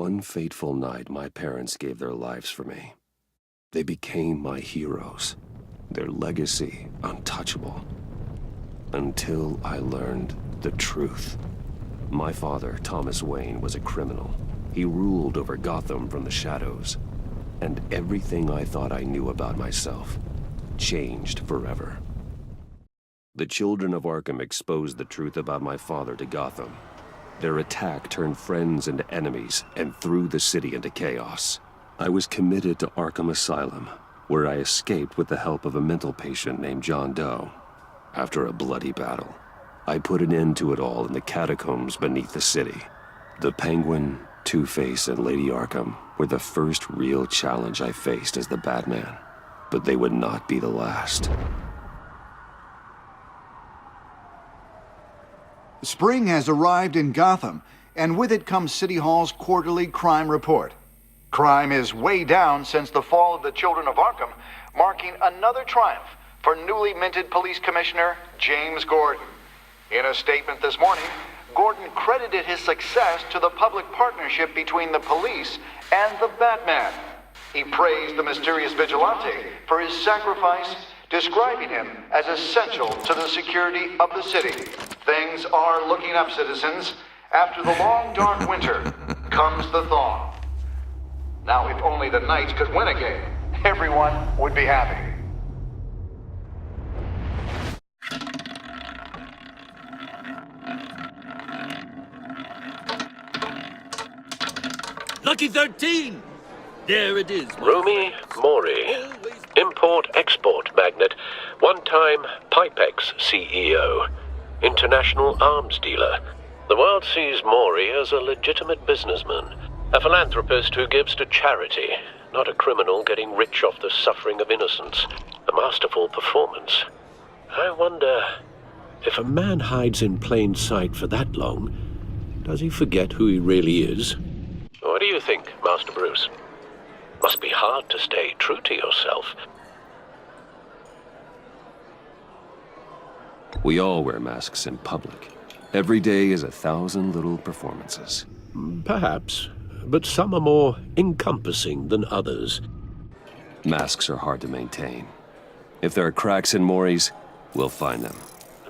One fateful night, my parents gave their lives for me. They became my heroes, their legacy untouchable. Until I learned the truth. My father, Thomas Wayne, was a criminal. He ruled over Gotham from the shadows. And everything I thought I knew about myself changed forever. The children of Arkham exposed the truth about my father to Gotham. Their attack turned friends into enemies and threw the city into chaos. I was committed to Arkham Asylum, where I escaped with the help of a mental patient named John Doe. After a bloody battle, I put an end to it all in the catacombs beneath the city. The Penguin, Two-Face, and Lady Arkham were the first real challenge I faced as the Batman. But they would not be the last. Spring has arrived in Gotham, and with it comes City Hall's quarterly crime report. Crime is way down since the fall of the Children of Arkham, marking another triumph for newly minted Police Commissioner James Gordon. In a statement this morning, Gordon credited his success to the public partnership between the police and the Batman. He praised the mysterious vigilante for his sacrifice, describing him as essential to the security of the city. Things are looking up, citizens. After the long, dark winter comes the thaw. Now, if only the Knights could win a game, everyone would be happy. Lucky 13! There it is. Rumi Mori, import-export magnate, one-time Pipex CEO, international arms dealer. The world sees Mori as a legitimate businessman, a philanthropist who gives to charity, not a criminal getting rich off the suffering of innocence. A masterful performance. I wonder, if a man hides in plain sight for that long, does he forget who he really is? What do you think, Master Bruce? Must be hard to stay true to yourself. We all wear masks in public. Every day is 1,000 little performances. Perhaps, but some are more encompassing than others. Masks are hard to maintain. If there are cracks in Mori's, we'll find them.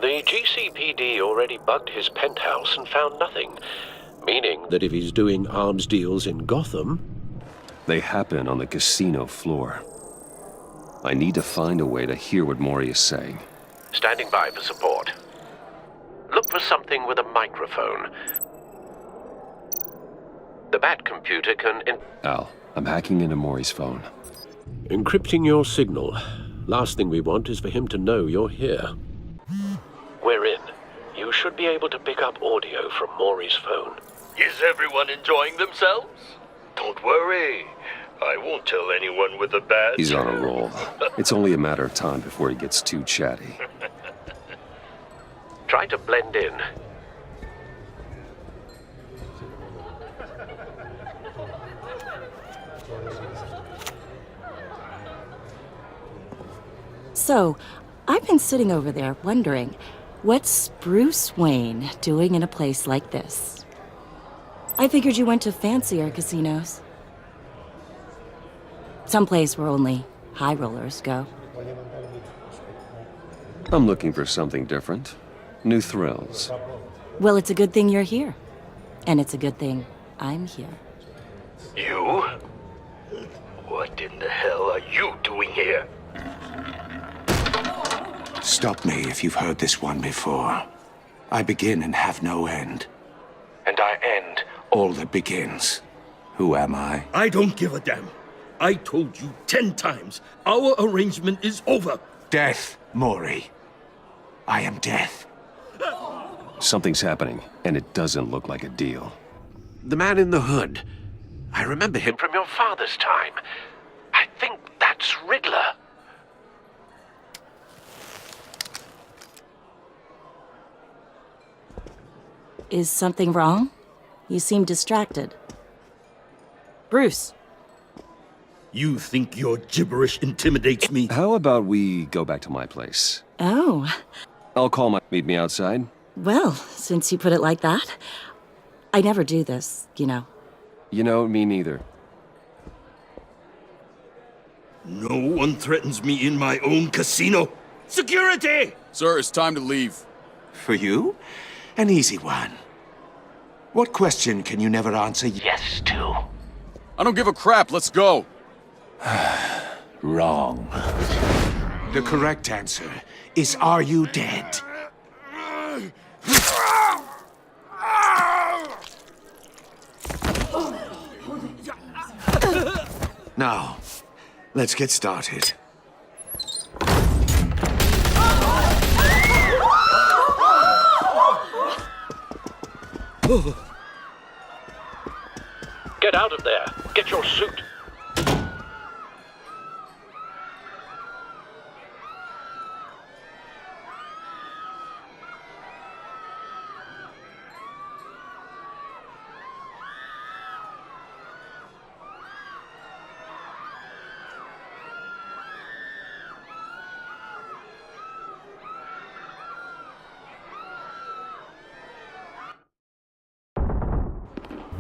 The GCPD already bugged his penthouse and found nothing, meaning that if he's doing arms deals in Gotham... They happen on the casino floor. I need to find a way to hear what Mori is saying. Standing by for support. Look for something with a microphone. The Bat computer can... Al, I'm hacking into Mori's phone. Encrypting your signal. Last thing we want is for him to know you're here. We're in. You should be able to pick up audio from Mori's phone. Is everyone enjoying themselves? Don't worry. I won't tell anyone with a badge. He's on a roll. It's only a matter of time before he gets too chatty. Try to blend in. So, I've been sitting over there wondering, what's Bruce Wayne doing in a place like this? I figured you went to fancier casinos. Someplace where only high rollers go. I'm looking for something different. New thrills. Well, it's a good thing you're here. And it's a good thing I'm here. You? What in the hell are you doing here? Stop me if you've heard this one before. I begin and have no end. And I end all that begins. Who am I? I don't give a damn. I told you 10 times. Our arrangement is over. Death, Mori. I am death. Something's happening, and it doesn't look like a deal. The man in the hood. I remember him from your father's time. I think that's Riddler. Is something wrong? You seem distracted. Bruce. You think your gibberish intimidates me? How about we go back to my place? Oh. I'll call my... Meet me outside? Well, since you put it like that, I never do this, you know. You know, me neither. No one threatens me in my own casino. Security! Sir, it's time to leave. For you? An easy one. What question can you never answer yes to? I don't give a crap, let's go. Wrong. The correct answer is, are you dead? Now, let's get started. Get out of there. Get your suit.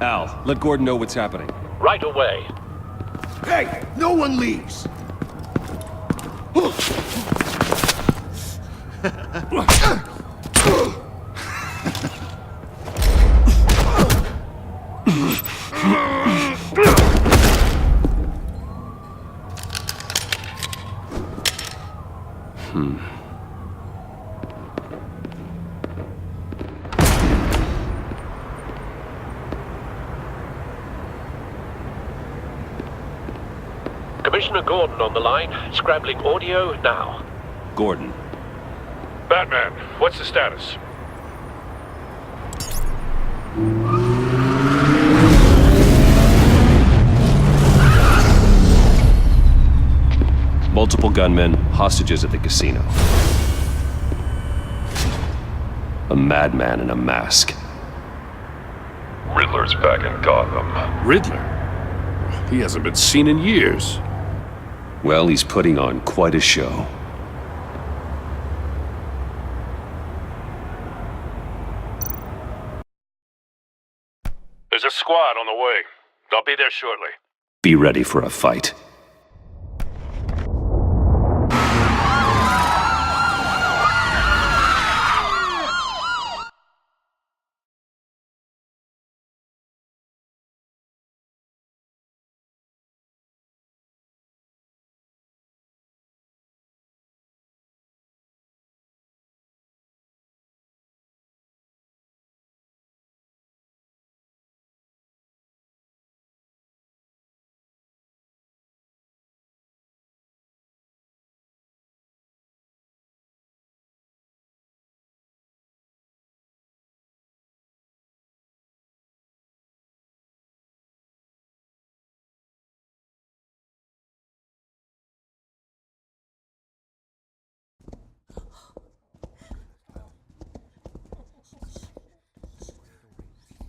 Al, let Gordon know what's happening. Right away. Hey, no one leaves! Commissioner Gordon on the line, scrambling audio now. Gordon. Batman, what's the status? Multiple gunmen, hostages at the casino. A madman in a mask. Riddler's back in Gotham. Riddler? He hasn't been seen in years. Well, he's putting on quite a show. There's a squad on the way. I'll be there shortly. Be ready for a fight.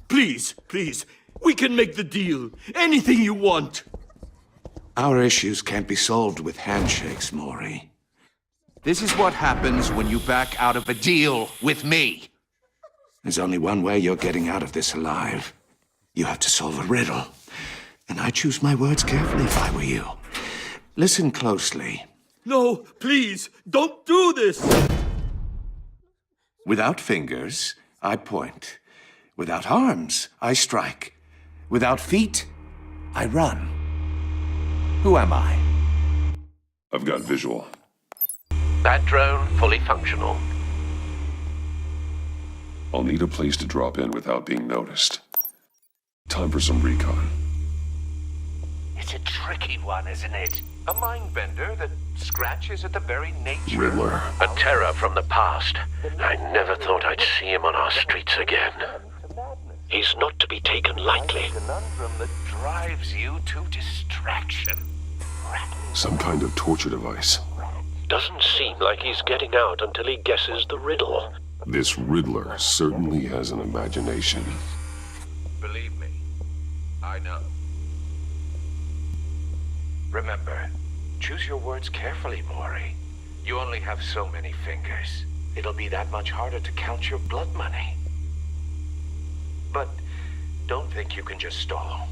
Please, please, we can make the deal. Anything you want. Our issues can't be solved with handshakes, Maury. This is what happens when you back out of a deal with me. There's only one way you're getting out of this alive. You have to solve a riddle. And I choose my words carefully if I were you. Listen closely. No, please, don't do this! Without fingers, I point. Without arms, I strike. Without feet, I run. Who am I? I've got visual. Bat drone fully functional. I'll need a place to drop in without being noticed. Time for some recon. It's a tricky one, isn't it? A mind bender that scratches at the very nature. Riddler. A terror from the past. I never thought I'd see him on our streets again. He's not to be taken lightly. A conundrum that drives you to distraction. Some kind of torture device. Doesn't seem like he's getting out until he guesses the riddle. This Riddler certainly has an imagination. Believe me, I know. Remember, choose your words carefully, Maury. You only have so many fingers. It'll be that much harder to count your blood money. But don't think you can just stall.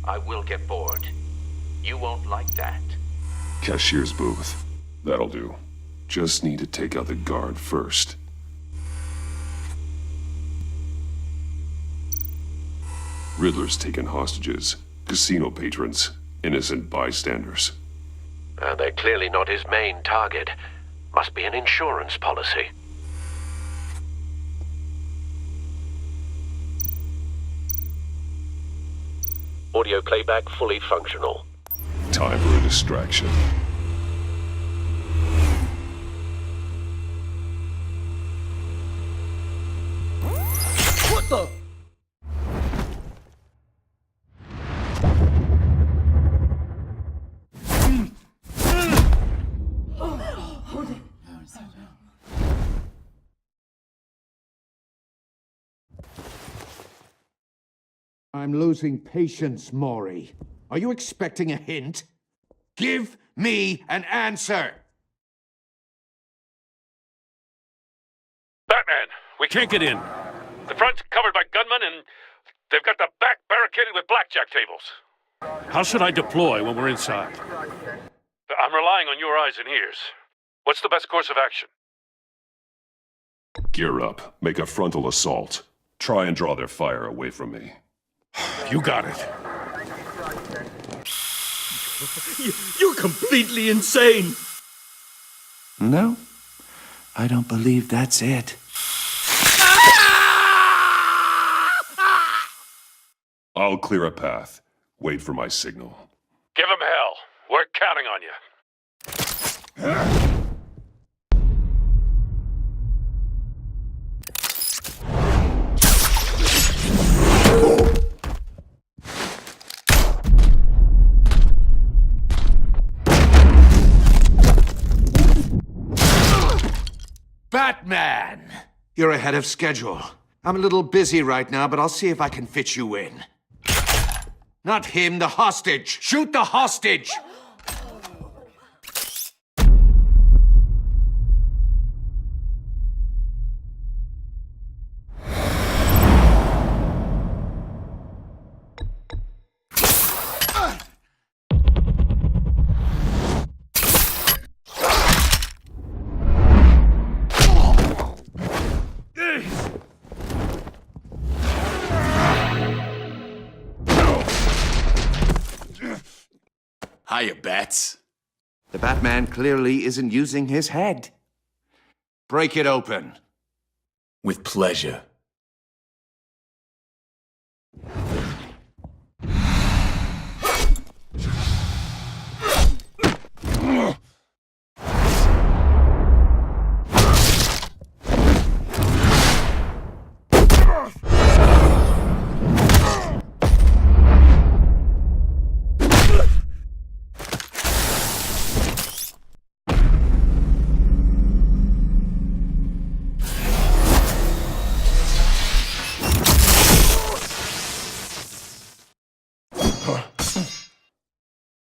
I will get bored. You won't like that. Cashier's booth. That'll do. Just need to take out the guard first. Riddler's taken hostages. Casino patrons. Innocent bystanders. And they're clearly not his main target. Must be an insurance policy. Audio playback fully functional. Time for a distraction. What the? I'm losing patience, Maury. Are you expecting a hint? Give me an answer! Batman, we can't get in. The front's covered by gunmen, and they've got the back barricaded with blackjack tables. How should I deploy when we're inside? I'm relying on your eyes and ears. What's the best course of action? Gear up. Make a frontal assault. Try and draw their fire away from me. You got it. You're completely insane! No, I don't believe that's it. I'll clear a path. Wait for my signal. Give him hell. We're counting on you. Batman! You're ahead of schedule. I'm a little busy right now, but I'll see if I can fit you in. Not him, the hostage! Shoot the hostage! Hiya, Bats. The Batman clearly isn't using his head. Break it open. With pleasure.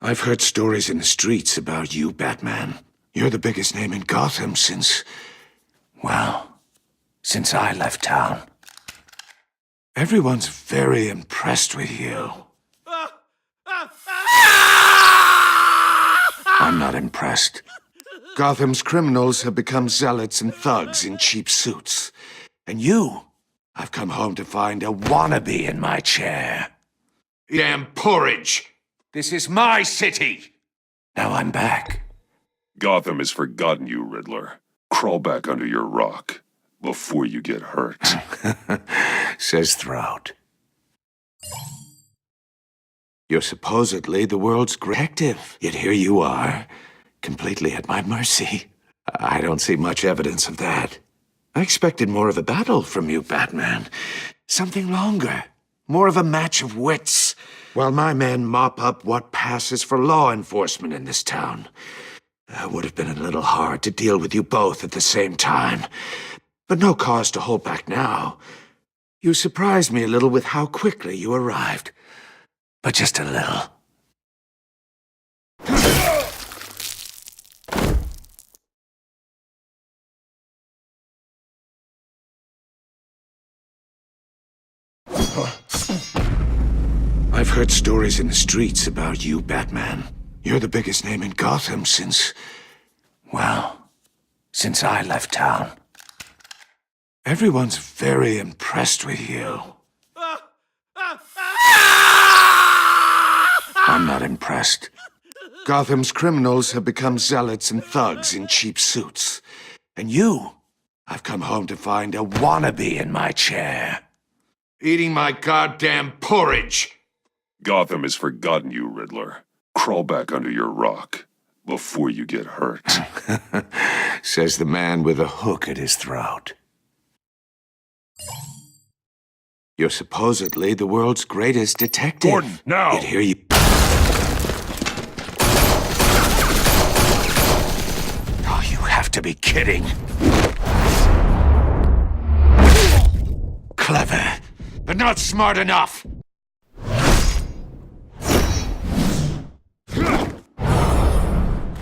I've heard stories in the streets about you, Batman. You're the biggest name in Gotham since I left town. Everyone's very impressed with you. I'm not impressed. Gotham's criminals have become zealots and thugs in cheap suits. And you, I've come home to find a wannabe in my chair. Damn porridge! This is my city! Now I'm back. Gotham has forgotten you, Riddler. Crawl back under your rock before you get hurt. Says Throat. You're supposedly the world's greatest detective, yet here you are, completely at my mercy. I don't see much evidence of that. I expected more of a battle from you, Batman. Something longer. More of a match of wits. While my men mop up what passes for law enforcement in this town. It would have been a little hard to deal with you both at the same time. But no cause to hold back now. You surprised me a little with how quickly you arrived. But just a little. I've heard stories in the streets about you, Batman. You're the biggest name in Gotham since... well, since I left town. Everyone's very impressed with you. I'm not impressed. Gotham's criminals have become zealots and thugs in cheap suits. And you, I've come home to find a wannabe in my chair. Eating my goddamn porridge. Gotham has forgotten you, Riddler. Crawl back under your rock before you get hurt. Says the man with a hook at his throat. You're supposedly the world's greatest detective. Gordon, now! Yet here you... Oh, you have to be kidding. Clever, but not smart enough.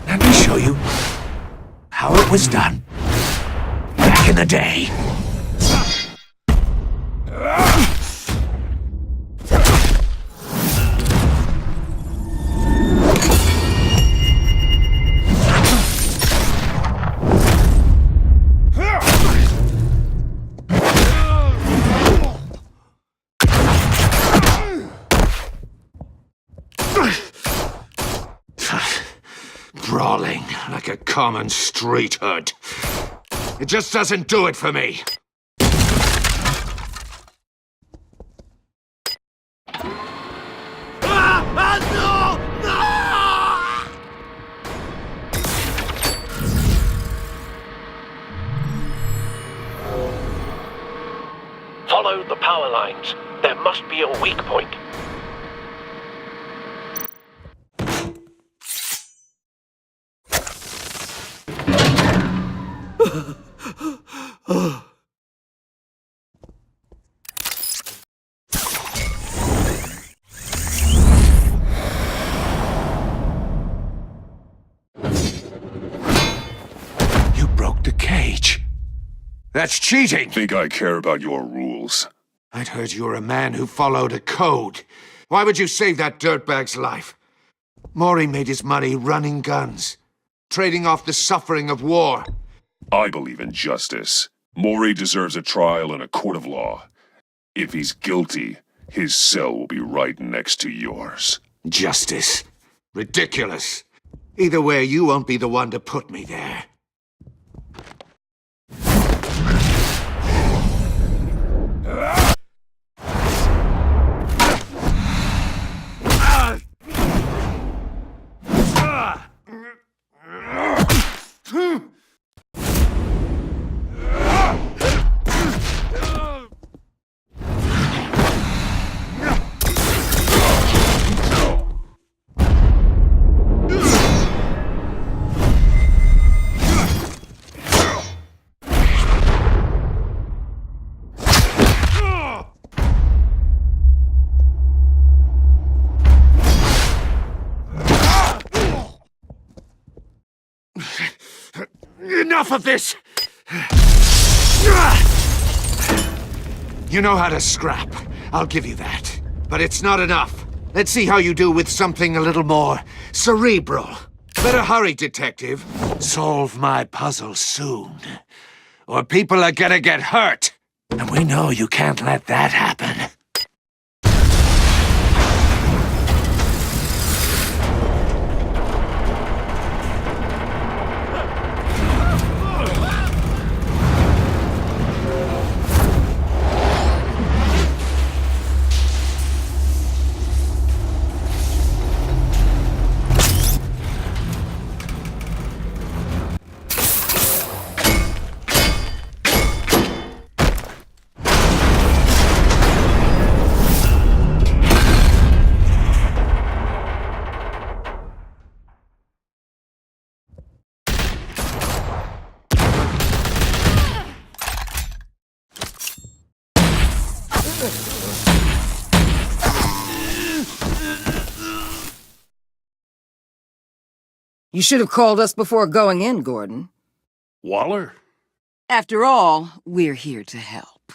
Let me show you how it was done back in the day. Brawling like a common street hood. It just doesn't do it for me. Follow the power lines. There must be a weak point. You broke the cage. That's cheating. Think I care about your rules? I'd heard you were a man who followed a code. Why would you save that dirtbag's life? Mori made his money running guns, trading off the suffering of war. I believe in justice. Mori deserves a trial in a court of law. If he's guilty, his cell will be right next to yours. Justice. Ridiculous. Either way, you won't be the one to put me there. Enough of this! You know how to scrap. I'll give you that. But it's not enough. Let's see how you do with something a little more cerebral. Better hurry, detective. Solve my puzzle soon. Or people are gonna get hurt. And we know you can't let that happen. You should have called us before going in, Gordon. Waller? After all, we're here to help.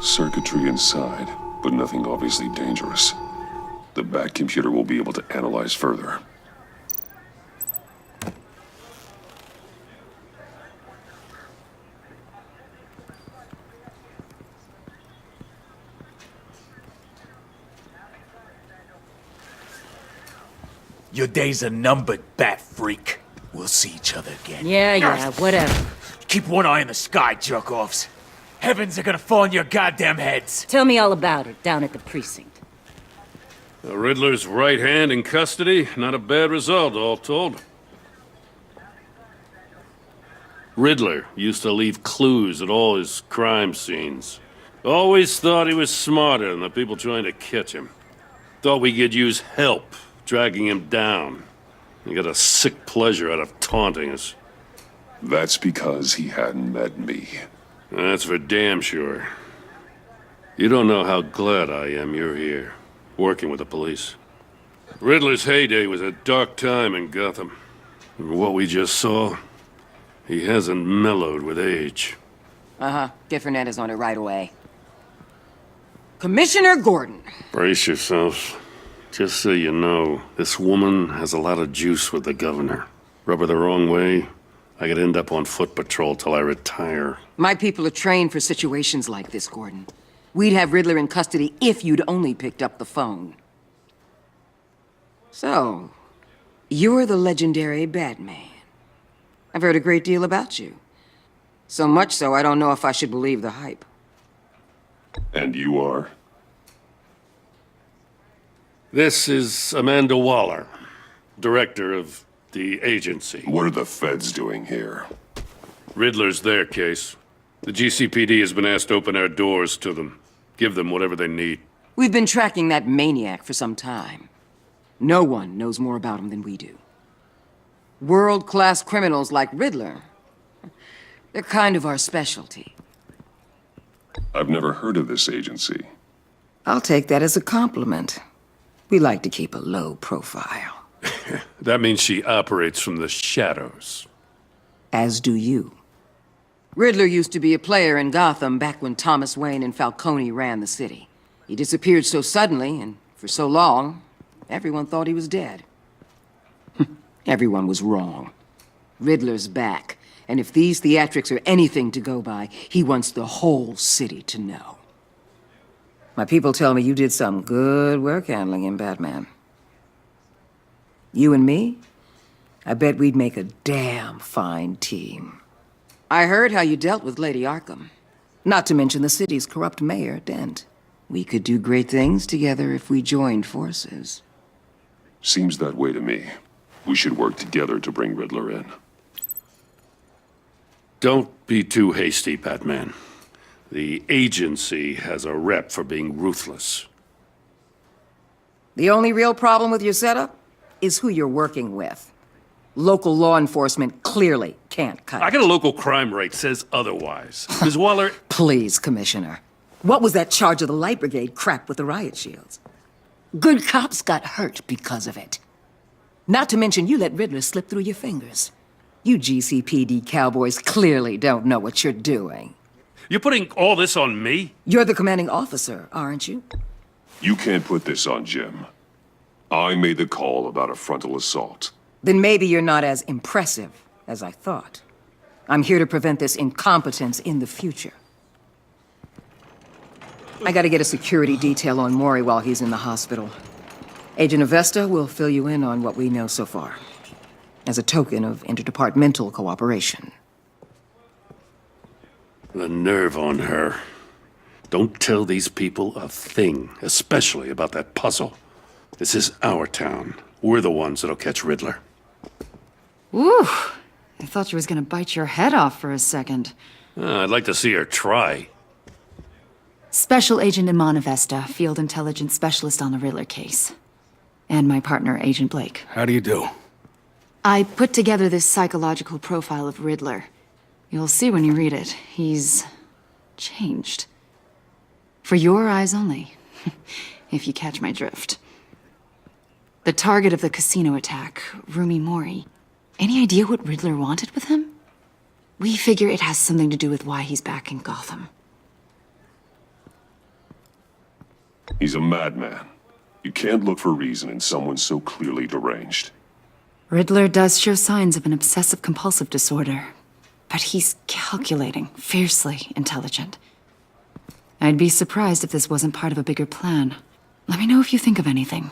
Circuitry inside, but nothing obviously dangerous. The Bat computer will be able to analyze further. Your days are numbered, Bat Freak. We'll see each other again. Yeah, whatever. Keep one eye in the sky, jerk-offs. Heavens are gonna fall on your goddamn heads. Tell me all about it down at the precinct. The Riddler's right hand in custody. Not a bad result, all told. Riddler used to leave clues at all his crime scenes. Always thought he was smarter than the people trying to catch him. Thought we could use help dragging him down. He got a sick pleasure out of taunting us. That's because he hadn't met me. That's for damn sure. You don't know how glad I am you're here, working with the police. Riddler's heyday was a dark time in Gotham. And what we just saw, he hasn't mellowed with age. Uh-huh. Get Fernandez on it right away. Commissioner Gordon. Brace yourselves. Just so you know, this woman has a lot of juice with the governor. Rub her the wrong way, I could end up on foot patrol till I retire. My people are trained for situations like this, Gordon. We'd have Riddler in custody if you'd only picked up the phone. So, you're the legendary Batman. I've heard a great deal about you. So much so, I don't know if I should believe the hype. And you are? This is Amanda Waller, director of the agency. What are the feds doing here? Riddler's their case. The GCPD has been asked to open our doors to them. Give them whatever they need. We've been tracking that maniac for some time. No one knows more about him than we do. World-class criminals like Riddler. They're kind of our specialty. I've never heard of this agency. I'll take that as a compliment. We like to keep a low profile. That means she operates from the shadows. As do you. Riddler used to be a player in Gotham back when Thomas Wayne and Falcone ran the city. He disappeared so suddenly and for so long, everyone thought he was dead. Everyone was wrong. Riddler's back, and if these theatrics are anything to go by, he wants the whole city to know. My people tell me you did some good work handling him, Batman. You and me? I bet we'd make a damn fine team. I heard how you dealt with Lady Arkham. Not to mention the city's corrupt mayor, Dent. We could do great things together if we joined forces. Seems that way to me. We should work together to bring Riddler in. Don't be too hasty, Batman. The agency has a rep for being ruthless. The only real problem with your setup is who you're working with. Local law enforcement clearly can't cut I it. got a local crime rate says otherwise. Ms. Waller... Please, Commissioner. What was that charge of the Light Brigade crap with the riot shields? Good cops got hurt because of it. Not to mention you let Riddler slip through your fingers. You GCPD cowboys clearly don't know what you're doing. You're putting all this on me? You're the commanding officer, aren't you? You can't put this on Jim. I made the call about a frontal assault. Then maybe you're not as impressive as I thought. I'm here to prevent this incompetence in the future. I gotta get a security detail on Mori while he's in the hospital. Agent Avesta will fill you in on what we know so far, as a token of interdepartmental cooperation. The nerve on her. Don't tell these people a thing, especially about that puzzle. This is our town. We're the ones that'll catch Riddler. Ooh, I thought you was gonna bite your head off for a second. I'd like to see her try. Special Agent Iman Avesta, Field Intelligence Specialist on the Riddler case. And my partner, Agent Blake. How do you do? I put together this psychological profile of Riddler. You'll see when you read it. He's changed. For your eyes only, if you catch my drift. The target of the casino attack, Rumi Mori. Any idea what Riddler wanted with him? We figure it has something to do with why he's back in Gotham. He's a madman. You can't look for reason in someone so clearly deranged. Riddler does show signs of an obsessive-compulsive disorder, but he's calculating, fiercely intelligent. I'd be surprised if this wasn't part of a bigger plan. Let me know if you think of anything.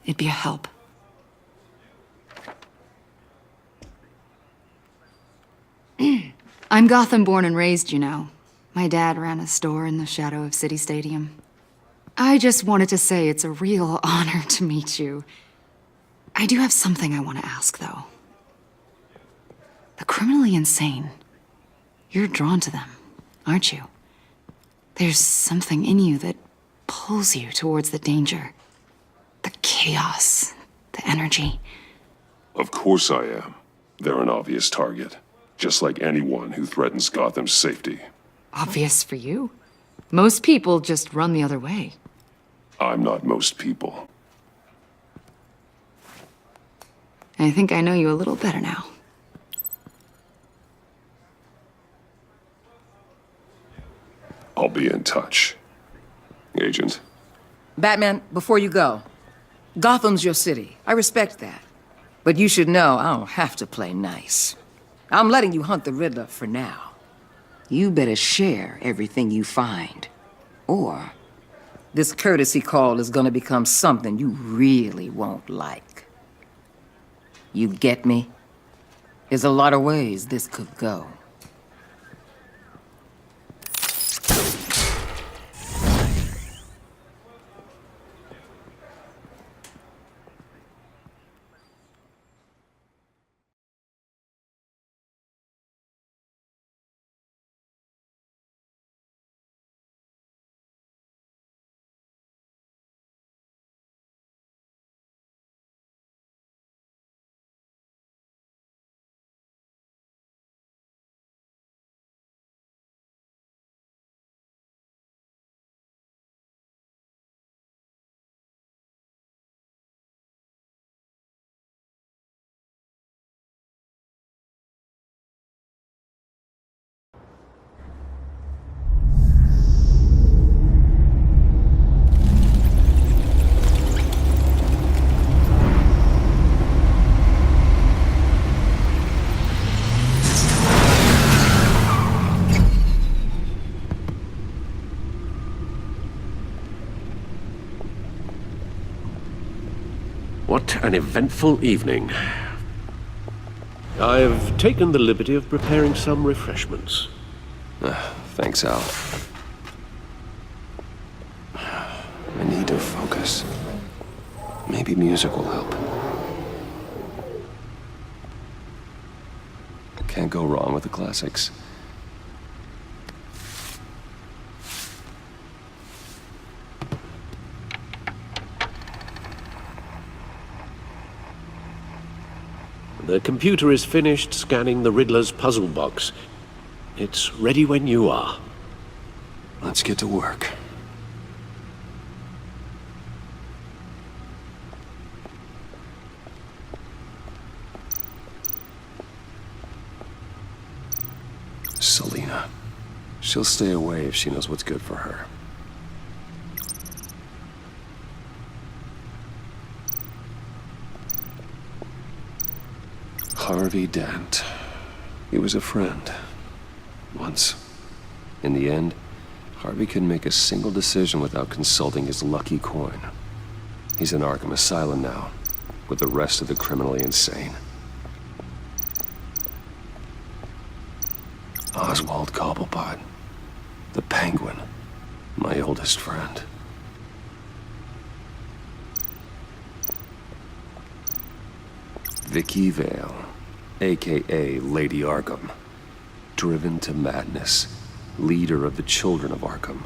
It'd be a help. I'm Gotham born and raised, you know. My dad ran a store in the shadow of City Stadium. I just wanted to say it's a real honor to meet you. I do have something I want to ask, though. The criminally insane. You're drawn to them, aren't you? There's something in you that pulls you towards the danger. The chaos, the energy. Of course I am. They're an obvious target. Just like anyone who threatens Gotham's safety. Obvious for you. Most people just run the other way. I'm not most people. I think I know you a little better now. I'll be in touch. Agent. Batman, before you go, Gotham's your city. I respect that. But you should know I don't have to play nice. I'm letting you hunt the Riddler for now. You better share everything you find. Or this courtesy call is gonna become something you really won't like. You get me? There's a lot of ways this could go. What an eventful evening. I've taken the liberty of preparing some refreshments. Thanks, Al. I need to focus. Maybe music will help. Can't go wrong with the classics. The computer is finished scanning the Riddler's puzzle box. It's ready when you are. Let's get to work. Selina. She'll stay away if she knows what's good for her. Harvey Dent. He was a friend. Once. In the end, Harvey couldn't make a single decision without consulting his lucky coin. He's in Arkham Asylum now, with the rest of the criminally insane. Oswald Cobblepot. The Penguin. My oldest friend. Vicky Vale, a.k.a. Lady Arkham. Driven to madness. Leader of the Children of Arkham.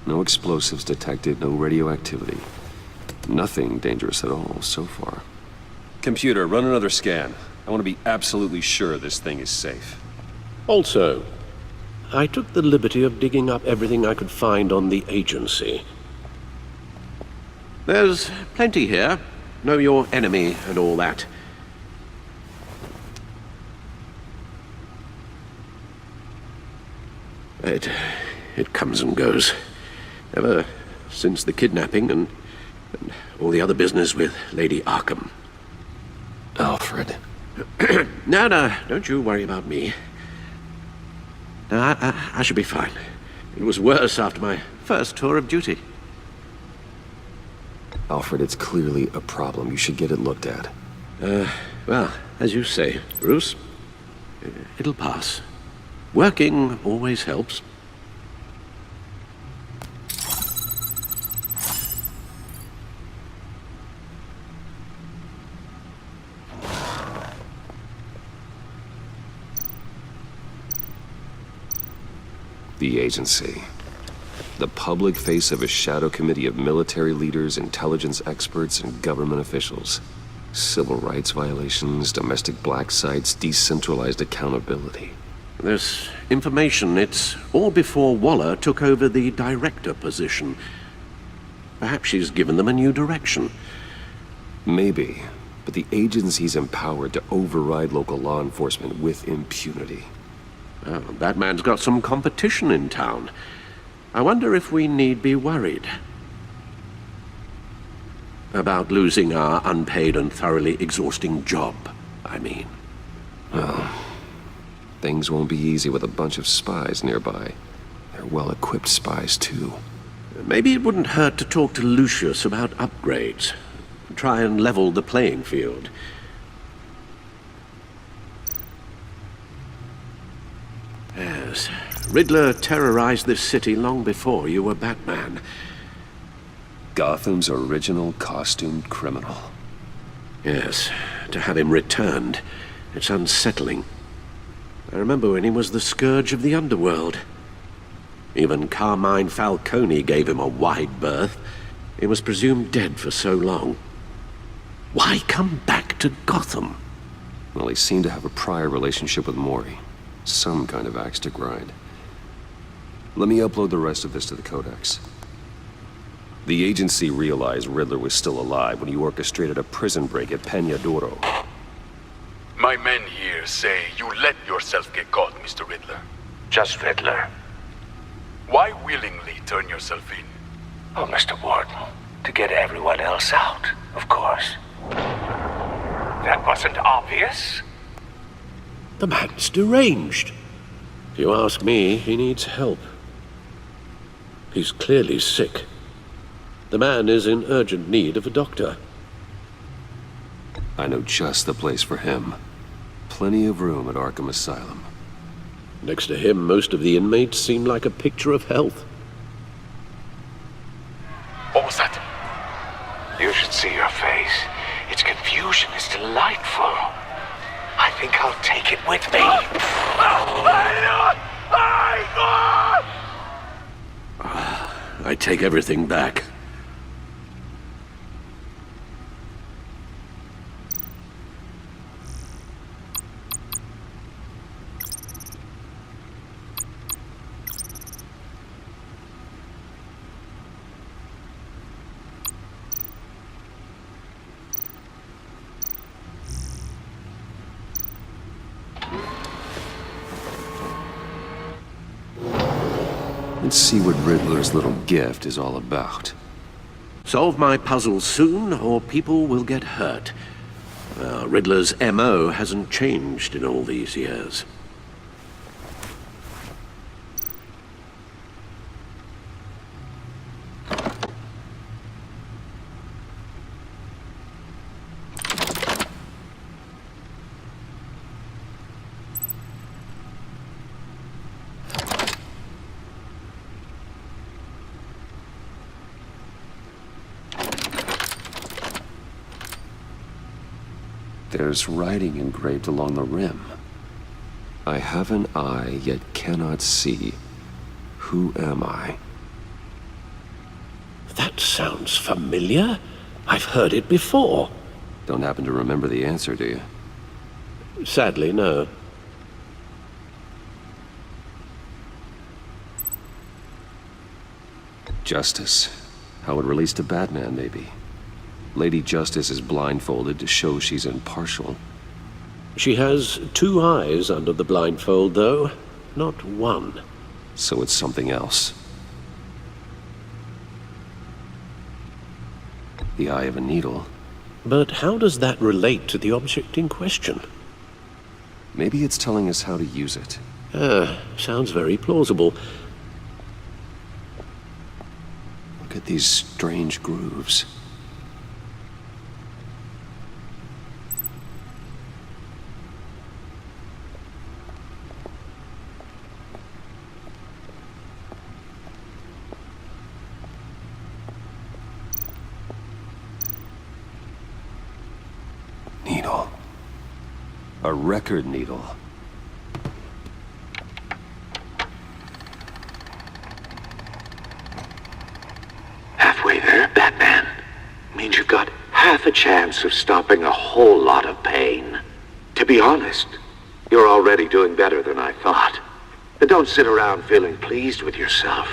No explosives detected, no radioactivity. Nothing dangerous at all so far. Computer, run another scan. I want to be absolutely sure this thing is safe. Also, I took the liberty of digging up everything I could find on the agency. There's plenty here. Know your enemy and all that. It comes and goes. Ever since the kidnapping and all the other business with Lady Arkham. Alfred. No, don't you worry about me. No, I should be fine. It was worse after my first tour of duty. Alfred, it's clearly a problem. You should get it looked at. Well, as you say, Bruce, it'll pass. Working always helps. The agency. The public face of a shadow committee of military leaders, intelligence experts, and government officials. Civil rights violations, domestic black sites, decentralized accountability. This information, it's all before Waller took over the director position. Perhaps she's given them a new direction. Maybe, but the agency's empowered to override local law enforcement with impunity. Oh, Batman's got some competition in town. I wonder if we need be worried about losing our unpaid and thoroughly exhausting job, I mean. Well, things won't be easy with a bunch of spies nearby. They're well-equipped spies, too. Maybe it wouldn't hurt to talk to Lucius about upgrades. Try and level the playing field. Yes, Riddler terrorized this city long before you were Batman. Gotham's original costumed criminal. Yes, to have him returned, it's unsettling. I remember when he was the scourge of the underworld. Even Carmine Falcone gave him a wide berth. He was presumed dead for so long. Why come back to Gotham? Well, he seemed to have a prior relationship with Mori. Some kind of axe to grind. Let me upload the rest of this to the Codex. The agency realized Riddler was still alive when he orchestrated a prison break at Peñadoro. My men here say you let yourself get caught, Mr. Riddler. Just Riddler. Why willingly turn yourself in? Oh, Mr. Warden, to get everyone else out, of course. That wasn't obvious. The man's deranged. If you ask me, he needs help. He's clearly sick. The man is in urgent need of a doctor. I know just the place for him. Plenty of room at Arkham Asylum. Next to him, most of the inmates seem like a picture of health. What was that? You should see your face. Its confusion is delightful. I think I'll take it with me. I take everything back. Let's see what Riddler's little gift is all about. Solve my puzzle soon, or people will get hurt. Riddler's M.O. hasn't changed in all these years. There's writing engraved along the rim. I have an eye, yet cannot see. Who am I? sounds familiar. I've heard it before. Don't happen to remember the answer, do you? Sadly, no. Justice. How it relates to Batman, maybe. Lady Justice is blindfolded to show she's impartial. She has 2 eyes under the blindfold, though, not 1. So it's something else. The eye of a needle. But how does that relate to the object in question? Maybe it's telling us how to use it. Sounds very plausible. Look at these strange grooves. Needle. A record needle. Halfway there, Batman. Means you've got half a chance of stopping a whole lot of pain. To be honest, you're already doing better than I thought. And don't sit around feeling pleased with yourself.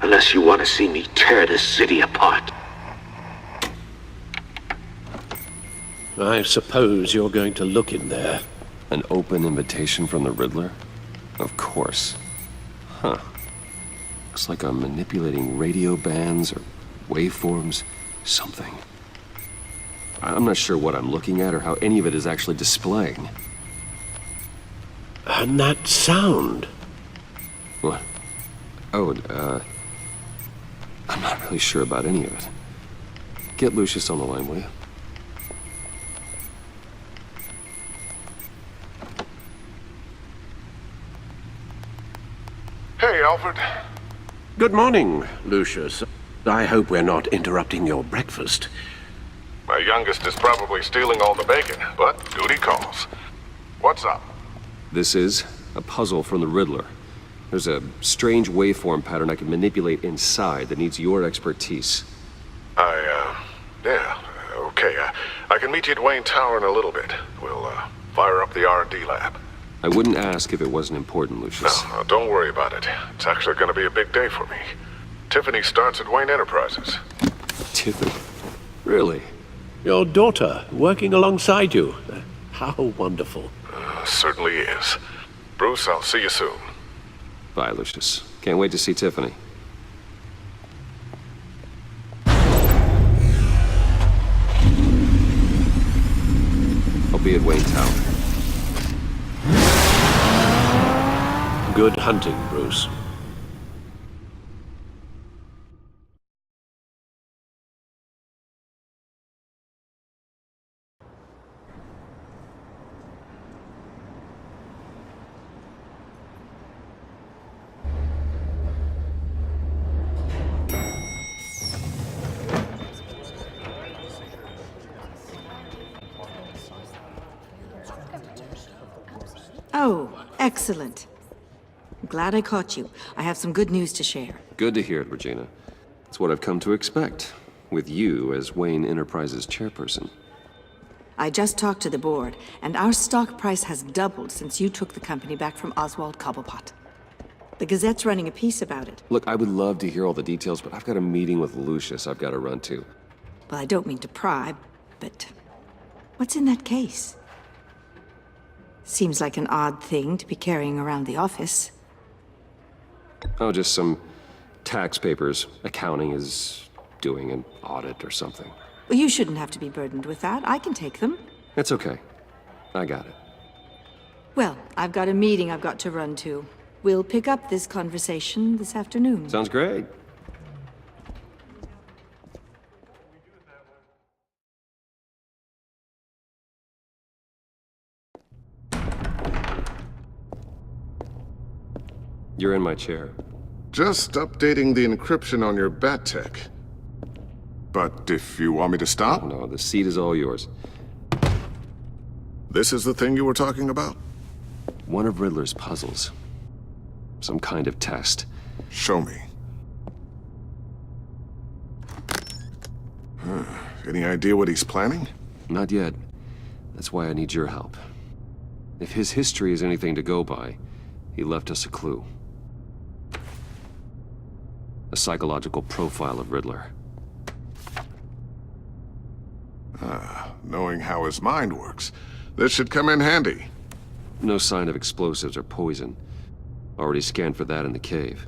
Unless you want to see me tear this city apart. I suppose you're going to look in there. An open invitation from the Riddler? Of course. Huh. Looks like I'm manipulating radio bands or waveforms. Something. I'm not sure what I'm looking at or how any of it is actually displaying. And that sound. What? Oh, I'm not really sure about any of it. Get Lucius on the line, will you? Hey, Alfred. Good morning, Lucius. I hope we're not interrupting your breakfast. My youngest is probably stealing all the bacon, but duty calls. What's up? This is a puzzle from the Riddler. There's a strange waveform pattern I can manipulate inside that needs your expertise. Yeah, okay. I can meet you at Wayne Tower in a little bit. We'll, fire up the R&D lab. I wouldn't ask if it wasn't important, Lucius. No, don't worry about it. It's actually going to be a big day for me. Tiffany starts at Wayne Enterprises. Tiffany? Really? Your daughter, working alongside you. How wonderful. Certainly is. Bruce, I'll see you soon. Bye, Lucius. Can't wait to see Tiffany. I'll be at Wayne Tower. Good hunting, Bruce. Oh, excellent. I'm glad I caught you. I have some good news to share. Good to hear it, Regina. It's what I've come to expect, with you as Wayne Enterprises chairperson. I just talked to the board, and our stock price has doubled since you took the company back from Oswald Cobblepot. The Gazette's running a piece about it. Look, I would love to hear all the details, but I've got a meeting with Lucius I've got to run to. Well, I don't mean to pry, but what's in that case? Seems like an odd thing to be carrying around the office. Oh, just some tax papers. Accounting is doing an audit or something. Well, you shouldn't have to be burdened with that. I can take them. It's okay. I got it. Well, I've got a meeting I've got to run to. We'll pick up this conversation this afternoon. Sounds great. You're in my chair. Just updating the encryption on your Bat-Tech. But if you want me to stop? No, the seat is all yours. This is the thing you were talking about? One of Riddler's puzzles. Some kind of test. Show me. Any idea what he's planning? Not yet. That's why I need your help. If his history is anything to go by, he left us a clue. A psychological profile of Riddler. Knowing how his mind works, this should come in handy. No sign of explosives or poison. Already scanned for that in the cave.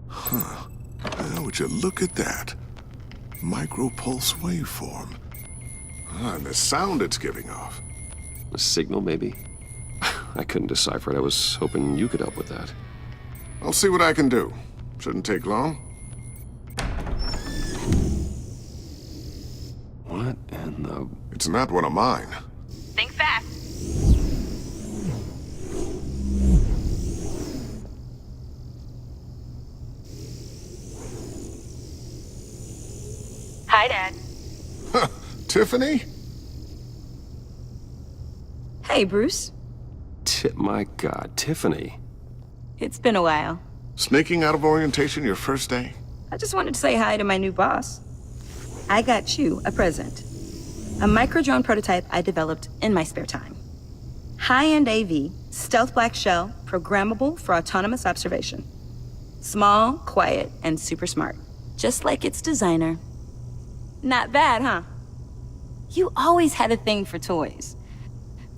Huh. Would you look at that? Micropulse waveform. And the sound it's giving off. A signal, maybe? I couldn't decipher it. I was hoping you could help with that. I'll see what I can do. Shouldn't take long. What in the... It's not one of mine. Think fast. Hi, Dad. Tiffany? Hey, Bruce. My God, Tiffany. It's been a while. Sneaking out of orientation your first day? I just wanted to say hi to my new boss. I got you a present. A micro-drone prototype I developed in my spare time. High-end AV, stealth black shell, programmable for autonomous observation. Small, quiet, and super smart. Just like its designer. Not bad, huh? You always had a thing for toys.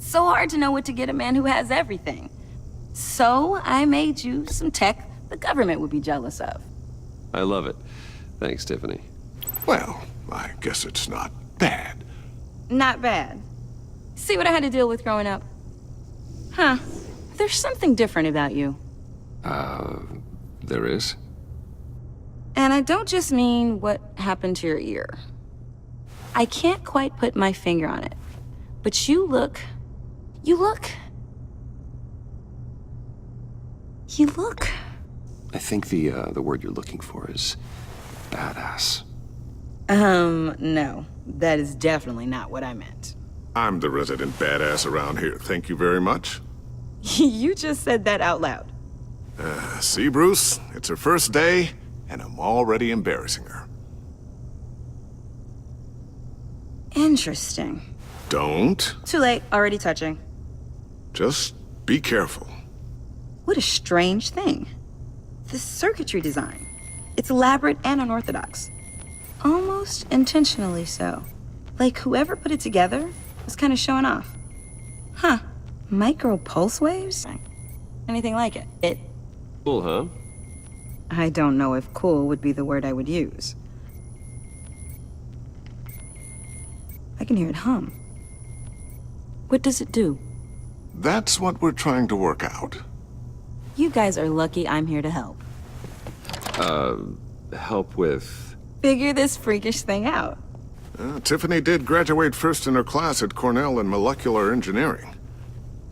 So hard to know what to get a man who has everything. So I made you some tech the government would be jealous of. I love it. Thanks, Tiffany. Well, I guess it's not bad. Not bad. See what I had to deal with growing up? Huh. There's something different about you. There is? And I don't just mean what happened to your ear. I can't quite put my finger on it. But you look... I think the word you're looking for is badass. No. That is definitely not what I meant. I'm the resident badass around here. Thank you very much. You just said that out loud. See, Bruce? It's her first day, and I'm already embarrassing her. Interesting. Don't. Too late. Already touching. Just be careful. What a strange thing. The circuitry design. It's elaborate and unorthodox. Almost intentionally so. Like whoever put it together was kind of showing off. Huh. Micro pulse waves? Anything like it. Cool, huh? I don't know if cool would be the word I would use. I can hear it hum. What does it do? That's what we're trying to work out. You guys are lucky I'm here to help. Help with... Figure this freakish thing out. Tiffany did graduate first in her class at Cornell in molecular engineering.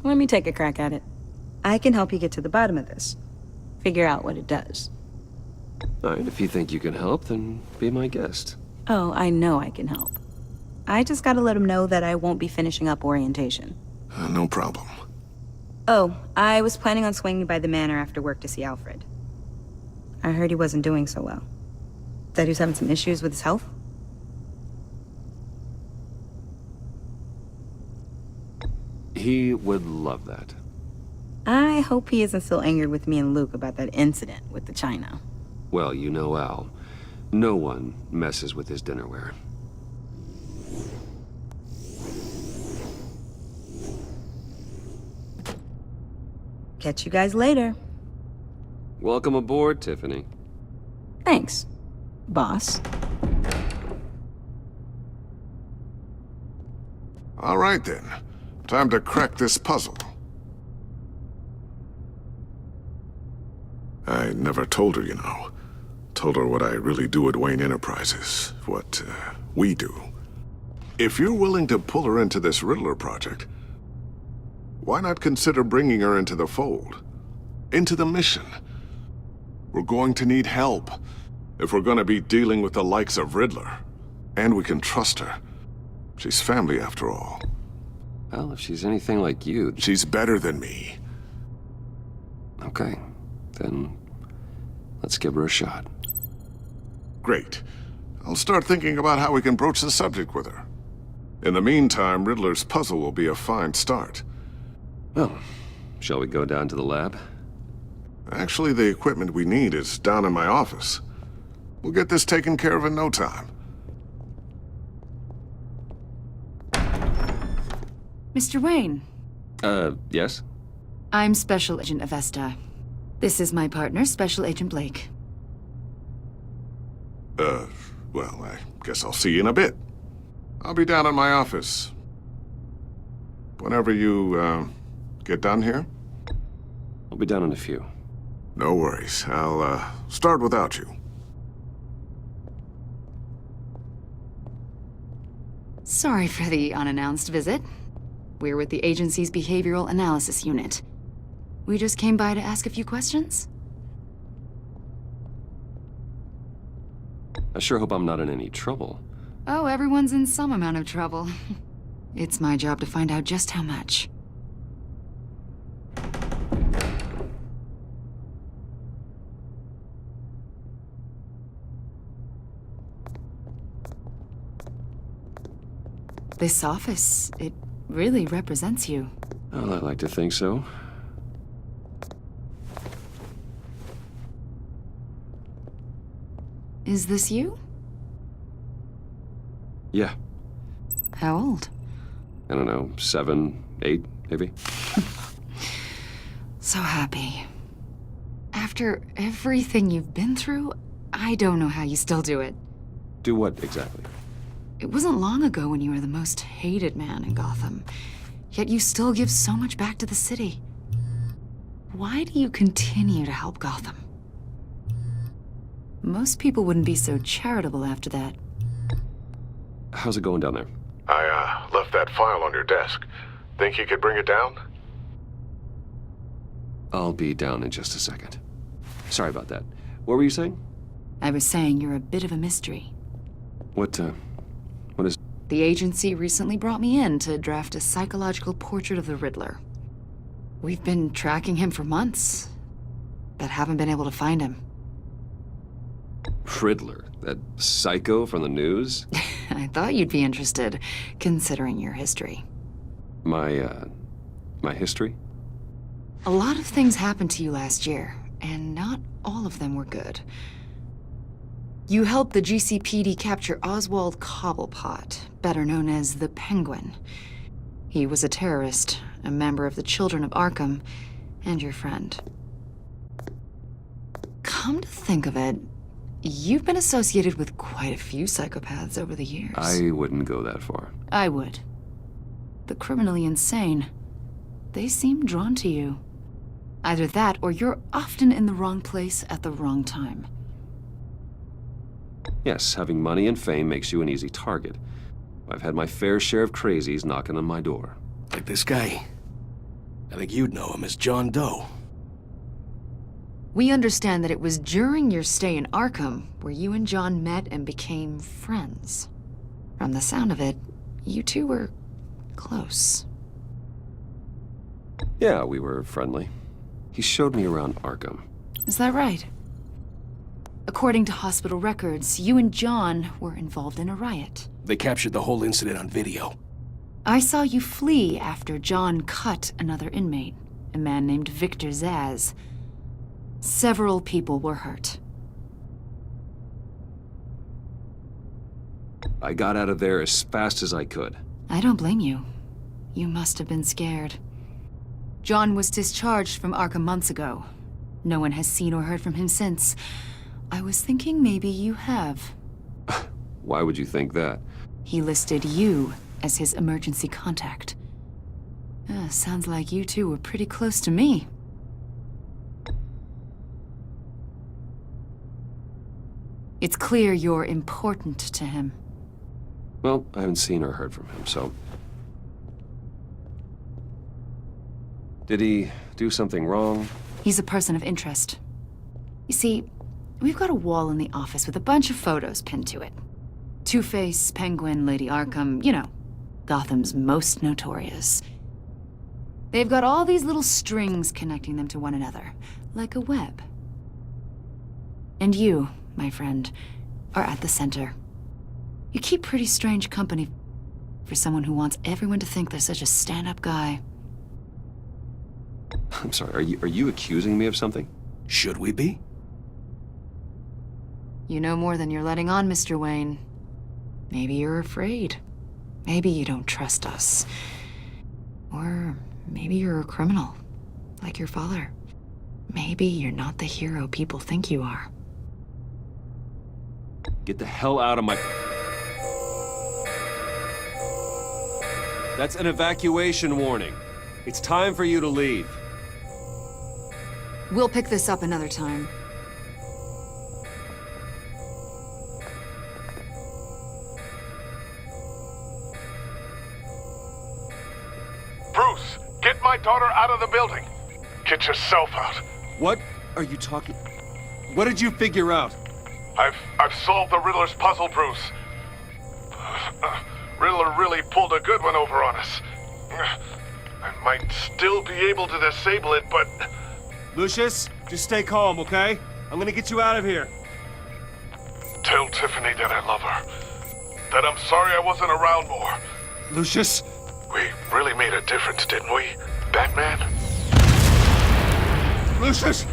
Let me take a crack at it. I can help you get to the bottom of this. Figure out what it does. All right, if you think you can help, then be my guest. Oh, I know I can help. I just gotta let him know that I won't be finishing up orientation. No problem. Oh, I was planning on swinging by the manor after work to see Alfred. I heard he wasn't doing so well. That he was having some issues with his health? He would love that. I hope he isn't still angered with me and Luke about that incident with the china. Well, you know Al. No one messes with his dinnerware. Catch you guys later. Welcome aboard, Tiffany. Thanks, boss. All right, then. Time to crack this puzzle. I never told her, you know. Told her what I really do at Wayne Enterprises. What, we do. If you're willing to pull her into this Riddler project, why not consider bringing her into the fold? Into the mission? We're going to need help if we're going to be dealing with the likes of Riddler. And we can trust her. She's family, after all. Well, if she's anything like you... She's better than me. Okay, then let's give her a shot. Great. I'll start thinking about how we can broach the subject with her. In the meantime, Riddler's puzzle will be a fine start. Well, shall we go down to the lab? Actually, the equipment we need is down in my office. We'll get this taken care of in no time. Mr. Wayne. Yes? I'm Special Agent Avesta. This is my partner, Special Agent Blake. Well, I guess I'll see you in a bit. I'll be down in my office. Whenever you, get done here? I'll be down in a few. No worries. I'll, start without you. Sorry for the unannounced visit. We're with the agency's Behavioral Analysis Unit. We just came by to ask a few questions. I sure hope I'm not in any trouble. Oh, everyone's in some amount of trouble. It's my job to find out just how much. This office, it really represents you. Well, I like to think so. Is this you? Yeah. How old? I don't know, 7, 8, maybe? So happy. After everything you've been through, I don't know how you still do it. Do what, exactly? It wasn't long ago when you were the most hated man in Gotham, yet you still give so much back to the city. Why do you continue to help Gotham? Most people wouldn't be so charitable after that. How's it going down there? I, left that file on your desk. Think you could bring it down? I'll be down in just a second. Sorry about that. What were you saying? I was saying you're a bit of a mystery. What is... The agency recently brought me in to draft a psychological portrait of the Riddler. We've been tracking him for months, but haven't been able to find him. Riddler? That psycho from the news? I thought you'd be interested, considering your history. My history? A lot of things happened to you last year, and not all of them were good. You helped the GCPD capture Oswald Cobblepot, better known as the Penguin. He was a terrorist, a member of the Children of Arkham, and your friend. Come to think of it, you've been associated with quite a few psychopaths over the years. I wouldn't go that far. I would. The criminally insane. They seem drawn to you. Either that, or you're often in the wrong place at the wrong time. Yes, having money and fame makes you an easy target. I've had my fair share of crazies knocking on my door. Like this guy. I think you'd know him as John Doe. We understand that it was during your stay in Arkham where you and John met and became friends. From the sound of it, you two were close. Yeah, we were friendly. He showed me around Arkham. Is that right? According to hospital records, you and John were involved in a riot. They captured the whole incident on video. I saw you flee after John cut another inmate, a man named Victor Zsasz. Several people were hurt. I got out of there as fast as I could. I don't blame you. You must have been scared. John was discharged from Arkham months ago. No one has seen or heard from him since. I was thinking maybe you have. Why would you think that? He listed you as his emergency contact. Sounds like you two were pretty close to me. It's clear you're important to him. Well, I haven't seen or heard from him, so... Did he do something wrong? He's a person of interest. You see, we've got a wall in the office with a bunch of photos pinned to it. Two-Face, Penguin, Lady Arkham, you know. Gotham's most notorious. They've got all these little strings connecting them to one another, like a web. And you, my friend, are at the center. You keep pretty strange company for someone who wants everyone to think they're such a stand-up guy. I'm sorry, are you accusing me of something? Should we be? You know more than you're letting on, Mr. Wayne. Maybe you're afraid. Maybe you don't trust us. Or maybe you're a criminal, like your father. Maybe you're not the hero people think you are. Get the hell out of my... That's an evacuation warning. It's time for you to leave. We'll pick this up another time. Bruce, get my daughter out of the building. Get yourself out. What are you talking... What did you figure out? I've solved the Riddler's puzzle, Bruce. Riddler really pulled a good one over on us. I might still be able to disable it, but... Lucius, just stay calm, okay? I'm gonna get you out of here. Tell Tiffany that I love her. That I'm sorry I wasn't around more. Lucius? We really made a difference, didn't we, Batman? Lucius!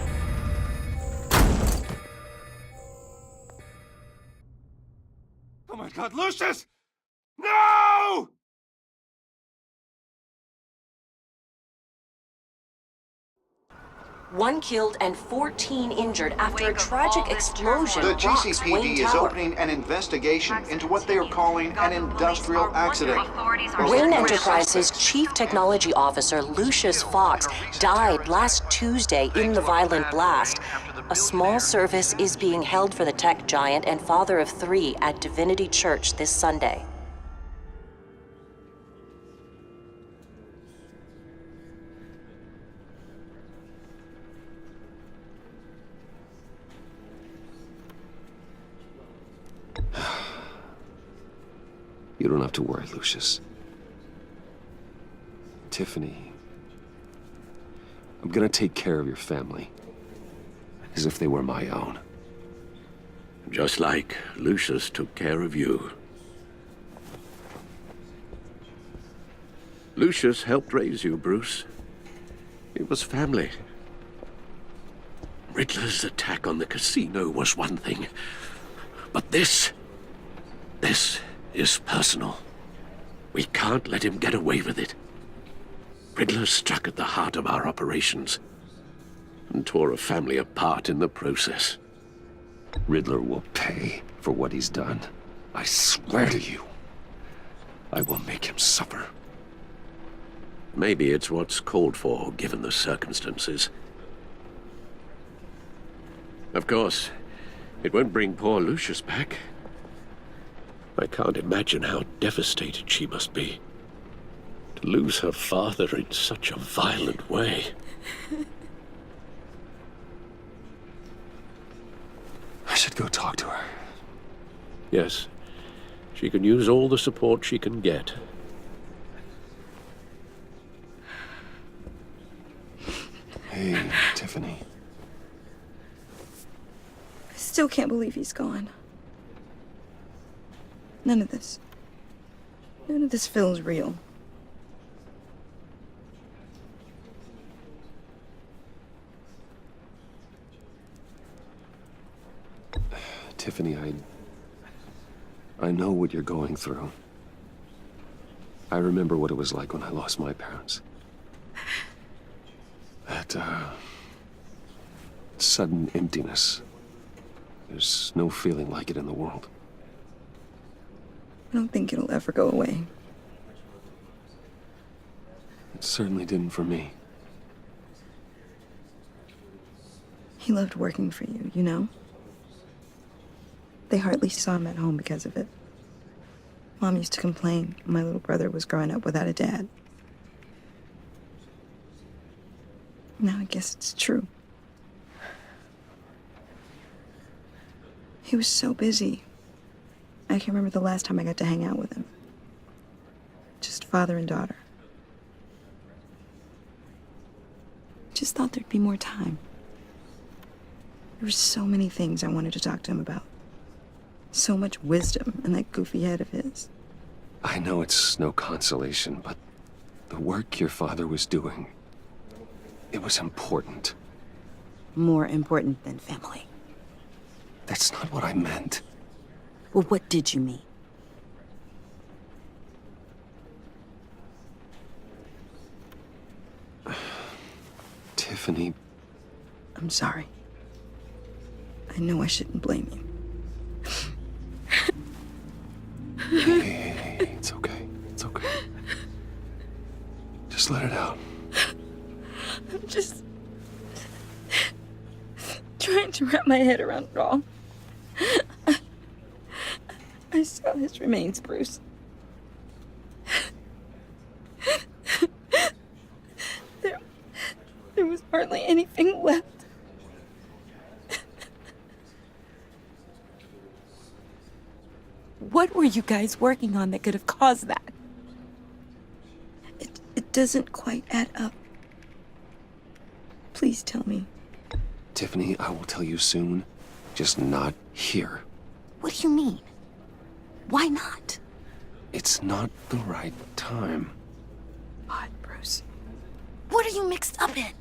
Oh my God, Lucius! No! One killed and 14 injured after a tragic explosion The rocks GCPD Wayne is Tower. opening an investigation into what they are calling an industrial accident. Wayne Enterprises' Chief Technology Officer Lucius Fox died last Tuesday in the violent blast. A small service is being held for the tech giant and father of 3 at Divinity Church this Sunday. You don't have to worry, Lucius. Tiffany, I'm gonna take care of your family. As if they were my own. Just like Lucius took care of you. Lucius helped raise you, Bruce. It was family. Riddler's attack on the casino was one thing. But this is personal. We can't let him get away with it. Riddler struck at the heart of our operations and tore a family apart in the process. Riddler will pay for what he's done. I swear to you, I will make him suffer. Maybe it's what's called for, given the circumstances. Of course, it won't bring poor Lucius back. I can't imagine how devastated she must be. To lose her father in such a violent way. I should go talk to her. Yes, she can use all the support she can get. Hey, Tiffany. I still can't believe he's gone. None of this feels real. Tiffany, I know what you're going through. I remember what it was like when I lost my parents. That, sudden emptiness. There's no feeling like it in the world. I don't think it'll ever go away. It certainly didn't for me. He loved working for you, you know? They hardly saw him at home because of it. Mom used to complain my little brother was growing up without a dad. Now I guess it's true. He was so busy. I can't remember the last time I got to hang out with him. Just father and daughter. Just thought there'd be more time. There were so many things I wanted to talk to him about. So much wisdom in that goofy head of his. I know it's no consolation, but the work your father was doing, it was important. More important than family. That's not what I meant. Well, what did you mean? Tiffany. I'm sorry. I know I shouldn't blame you. Hey, it's okay. It's okay. Just let it out. I'm just trying to wrap my head around it all. I saw his remains, Bruce. There was hardly anything left. What were you guys working on that could have caused that? It doesn't quite add up. Please tell me. Tiffany, I will tell you soon. Just not here. What do you mean? Why not? It's not the right time. What, Bruce? What are you mixed up in?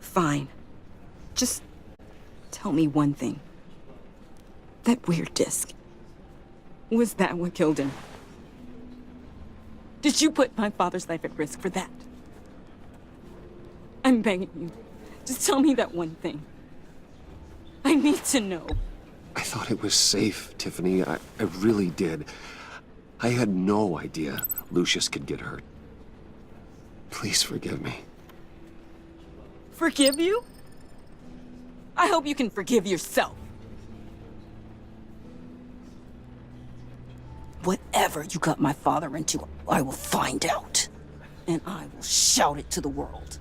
Fine. Just tell me one thing. That weird disc. Was that what killed him? Did you put my father's life at risk for that? I'm begging you. Just tell me that one thing. I need to know. I thought it was safe, Tiffany. I really did. I had no idea Lucius could get hurt. Please forgive me. Forgive you? I hope you can forgive yourself. Whatever you got my father into, I will find out. And I will shout it to the world.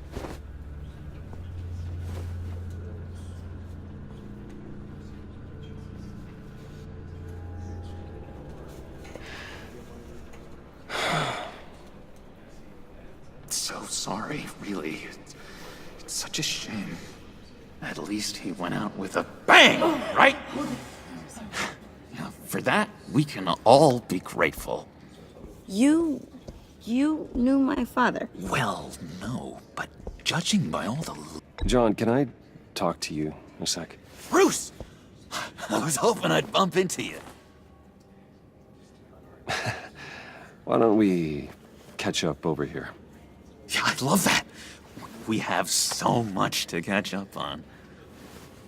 So sorry, really. It's such a shame. At least he went out with a bang, right? Now, for that, we can all be grateful. You knew my father. Well, no, but judging by all the... John, can I talk to you a sec? Bruce! I was hoping I'd bump into you. Why don't we catch up over here? Yeah, I'd love that. We have so much to catch up on.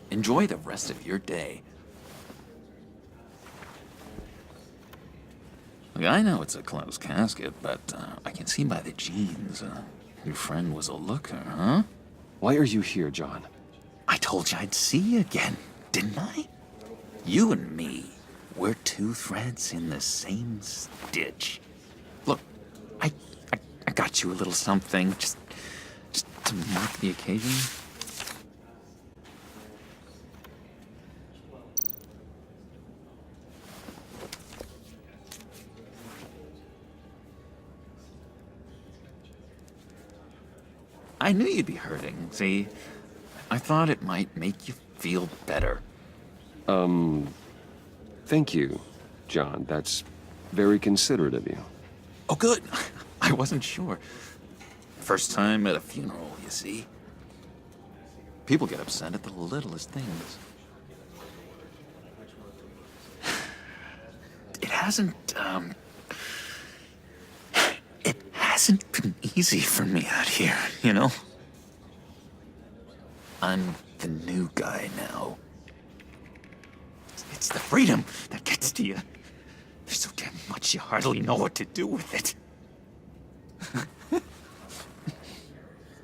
Enjoy the rest of your day. Look, I know it's a closed casket, but I can see by the jeans, your friend was a looker, huh? Why are you here, John? I told you I'd see you again, didn't I? You and me, we're two threads in the same stitch. Look, I got you a little something, just to mark the occasion. I knew you'd be hurting, see? I thought it might make you feel better. Thank you, John. That's very considerate of you. Oh, good. I wasn't sure. First time at a funeral, you see? People get upset at the littlest things. It hasn't been easy for me out here, you know? I'm the new guy now. It's the freedom that gets to you. There's so damn much you hardly know what to do with it.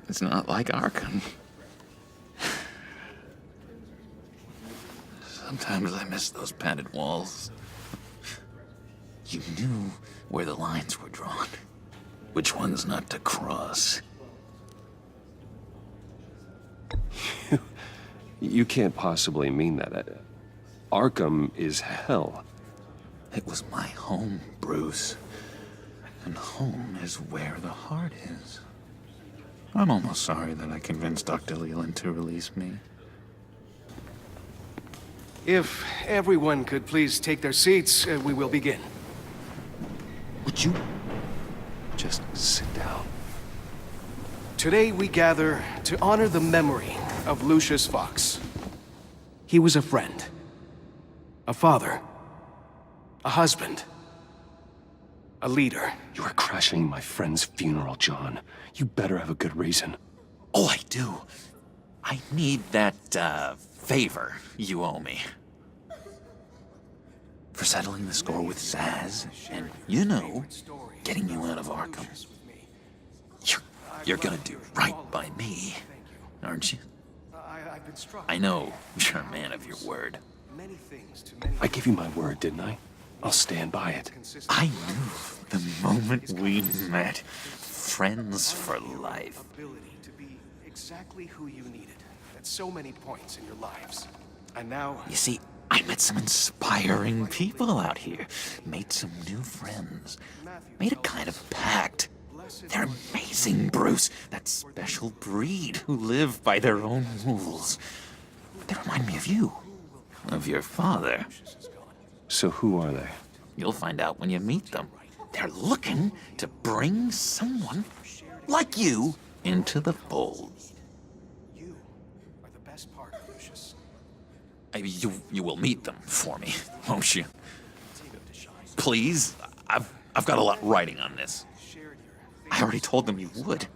It's not like Arkham. Sometimes I miss those padded walls. You knew where the lines were drawn. Which ones not to cross. You can't possibly mean that. Arkham is hell. It was my home, Bruce. And home is where the heart is. I'm almost sorry that I convinced Dr. Leland to release me. If everyone could please take their seats, we will begin. Would you Just sit down. Today we gather to honor the memory of Lucius Fox. He was a friend, a father, a husband, a leader. You are crashing my friend's funeral, John. You better have a good reason. Oh, I do. I need that, favor you owe me. For settling the score with Zsasz, and, you know, getting you out of Arkham. You're gonna do right by me, aren't you? I know you're a man of your word. I gave you my word, didn't I? I'll stand by it. I knew the moment we met. Friends for life. Ability to be exactly who you needed at so many points in your lives. And now... You see, I met some inspiring people out here. Made some new friends. Made a kind of pact. They're amazing, Bruce. That special breed who live by their own rules. They remind me of you. Of your father. So who are they? You'll find out when you meet them. They're looking to bring someone like you into the fold. You are the best part, Lucius. You will meet them for me, won't you? Please? I've got a lot riding on this. I already told them you would.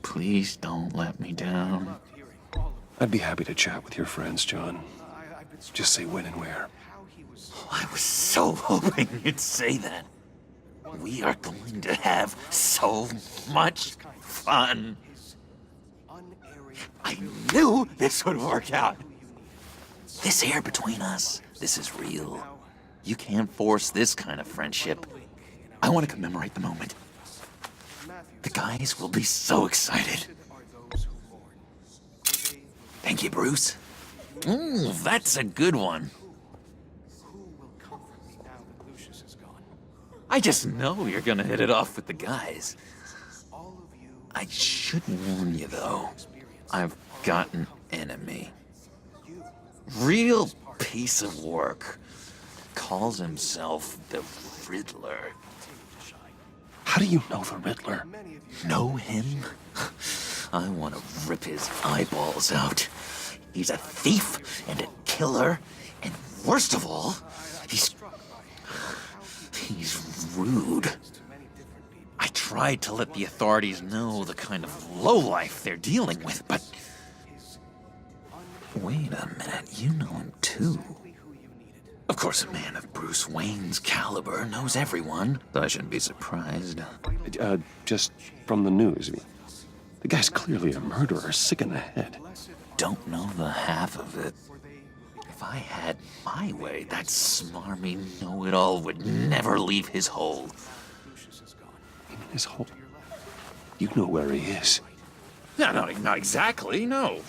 Please don't let me down. I'd be happy to chat with your friends, John. Just say when and where. Oh, I was so hoping you'd say that. We are going to have so much fun. I knew this would work out. This air between us, this is real. You can't force this kind of friendship. I want to commemorate the moment. The guys will be so excited. Thank you, Bruce. Ooh, that's a good one. I just know you're gonna hit it off with the guys. I should warn you, though. I've got an enemy. Real piece of work. Calls himself the Riddler. How do you know the Riddler? Know him? I want to rip his eyeballs out. He's a thief and a killer, and worst of all, he's rude. I tried to let the authorities know the kind of lowlife they're dealing with, but... Wait a minute, you know him too. Of course, a man of Bruce Wayne's caliber knows everyone, so I shouldn't be surprised. Just from the news. The guy's clearly a murderer, sick in the head. Don't know the half of it. If I had my way, that smarmy know-it-all would never leave his hole. His hole? You know where he is. No, not exactly, no.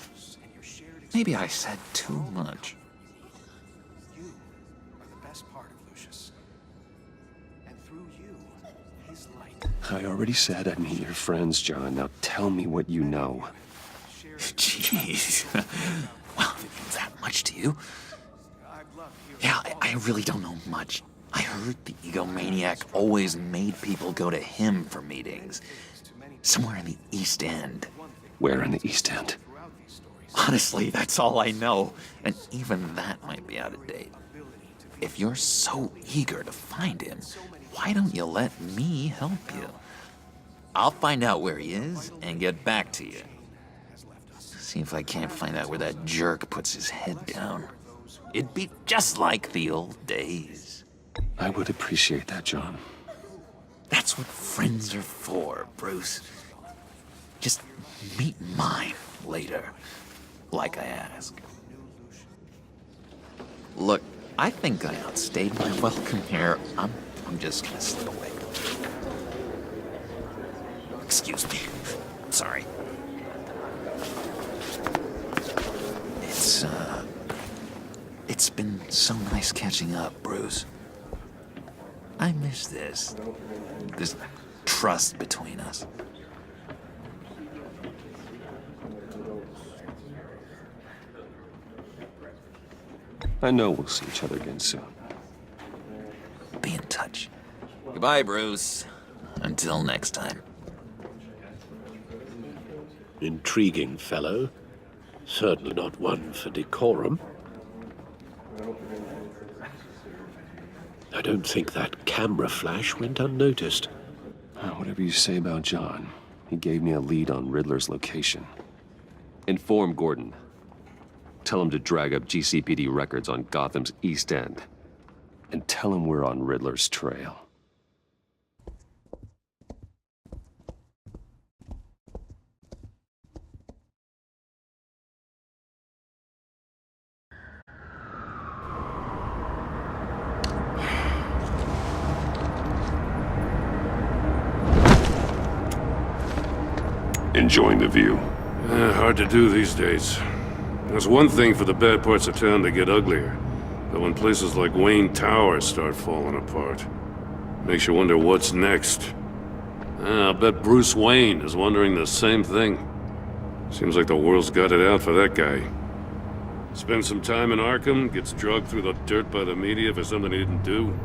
Maybe I said too much. You are the best part of Lucius. And through you, his light. I already said I'd meet your friends, John. Now tell me what you know. Jeez. Well, if it means that much to you. Yeah, I really don't know much. I heard the egomaniac always made people go to him for meetings. Somewhere in the East End. Where in the East End? Honestly, that's all I know. And even that might be out of date. If you're so eager to find him, why don't you let me help you? I'll find out where he is and get back to you. See if I can't find out where that jerk puts his head down. It'd be just like the old days. I would appreciate that, John. That's what friends are for, Bruce. Just meet mine later, like I asked. Look, I think I outstayed my welcome here. I'm just gonna slip away. Excuse me. Sorry. It's been so nice catching up, Bruce. I miss this. This trust between us. I know we'll see each other again soon. Be in touch. Goodbye, Bruce. Until next time. Intriguing fellow. Certainly not one for decorum. I don't think that camera flash went unnoticed. Whatever you say about John, he gave me a lead on Riddler's location. Inform Gordon. Tell him to drag up GCPD records on Gotham's East End. And tell him we're on Riddler's trail. Enjoying the view. Hard to do these days. There's one thing for the bad parts of town to get uglier, but when places like Wayne Tower start falling apart, makes you wonder what's next. I'll bet Bruce Wayne is wondering the same thing. Seems like the world's got it out for that guy. Spends some time in Arkham, gets dragged through the dirt by the media for something he didn't do.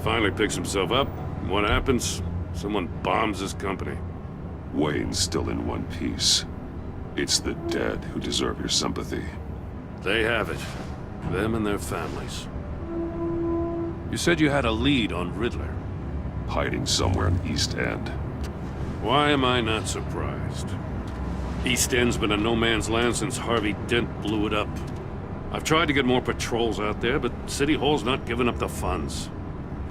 Finally picks himself up, and what happens? Someone bombs his company. Wayne's still in one piece. It's the dead who deserve your sympathy. They have it. Them and their families. You said you had a lead on Riddler. Hiding somewhere in East End. Why am I not surprised? East End's been a no-man's land since Harvey Dent blew it up. I've tried to get more patrols out there, but City Hall's not giving up the funds.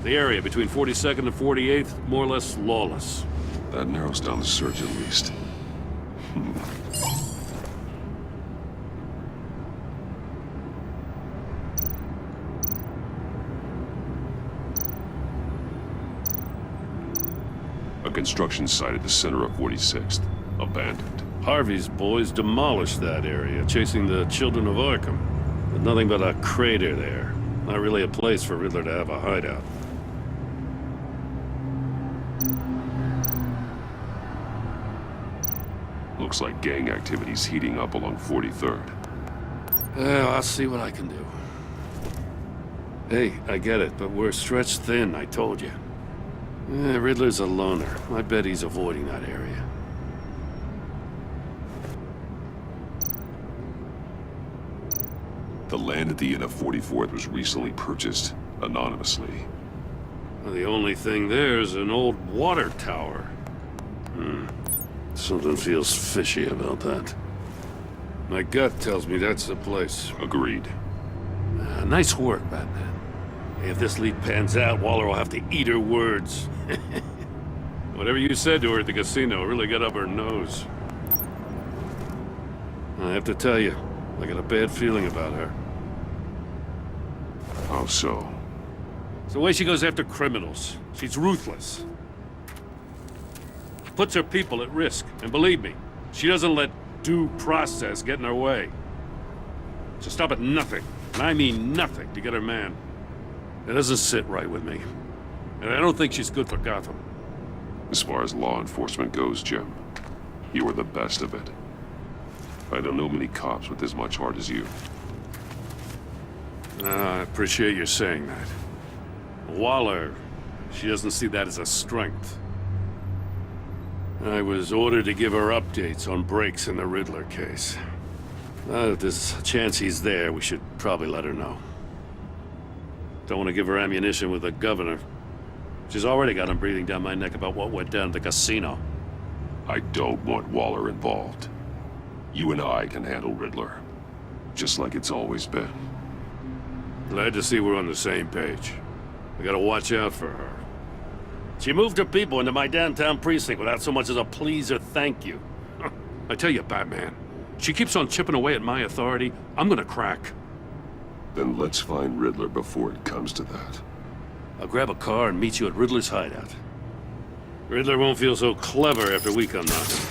The area between 42nd and 48th, more or less lawless. That narrows down the search at least. A construction site at the center of 46th. Abandoned. Harvey's boys demolished that area, chasing the children of Arkham. But nothing but a crater there. Not really a place for Riddler to have a hideout. Looks like gang activity's heating up along 43rd. Well, I'll see what I can do. Hey, I get it, but we're stretched thin, I told you. Riddler's a loner. I bet he's avoiding that area. The land at the end of 44th was recently purchased anonymously. Well, the only thing there is an old water tower. Something feels fishy about that. My gut tells me that's the place. Agreed. Nice work, Batman. If this lead pans out, Waller will have to eat her words. Whatever you said to her at the casino really got up her nose. I have to tell you, I got a bad feeling about her. How so? It's the way she goes after criminals. She's ruthless. Puts her people at risk. And believe me, she doesn't let due process get in her way. She'll stop at nothing, and I mean nothing, to get her man. It doesn't sit right with me. And I don't think she's good for Gotham. As far as law enforcement goes, Jim, you are the best of it. I don't know many cops with as much heart as you. I appreciate you saying that. Waller, she doesn't see that as a strength. I was ordered to give her updates on breaks in the Riddler case. If there's a chance he's there, we should probably let her know. Don't want to give her ammunition with the governor. She's already got him breathing down my neck about what went down at the casino. I don't want Waller involved. You and I can handle Riddler, just like it's always been. Glad to see we're on the same page. I gotta watch out for her. She moved her people into my downtown precinct without so much as a please or thank you. I tell you, Batman, she keeps on chipping away at my authority, I'm gonna crack. Then let's find Riddler before it comes to that. I'll grab a car and meet you at Riddler's hideout. Riddler won't feel so clever after we come knocking.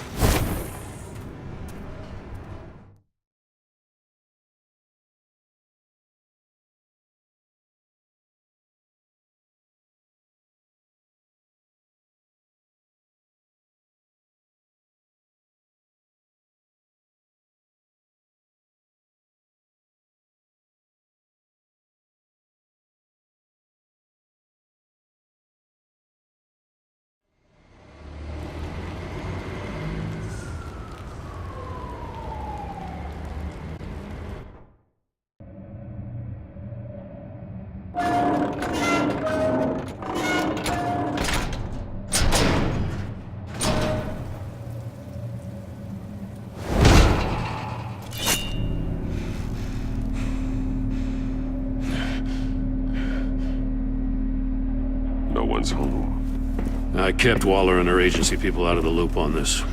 No one's home. I kept Waller and her agency people out of the loop on this.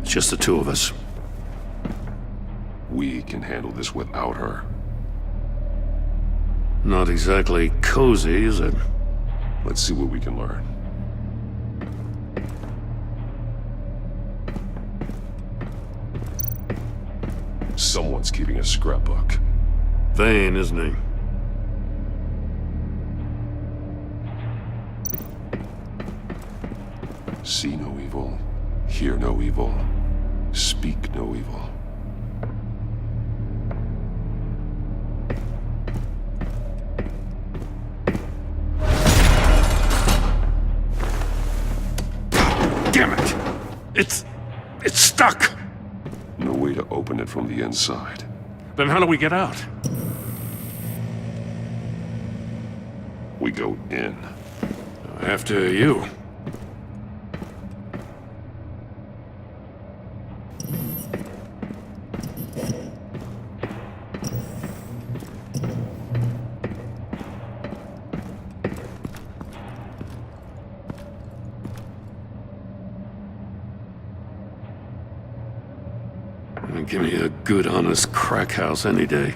It's just the two of us. We can handle this without her. Not exactly cozy, is it? Let's see what we can learn. Someone's keeping a scrapbook. Vane, isn't he? See no evil, hear no evil, speak no evil. Damn it! It's stuck! No way to open it from the inside. Then how do we get out? We go in. After you. Give me a good, honest crack house any day.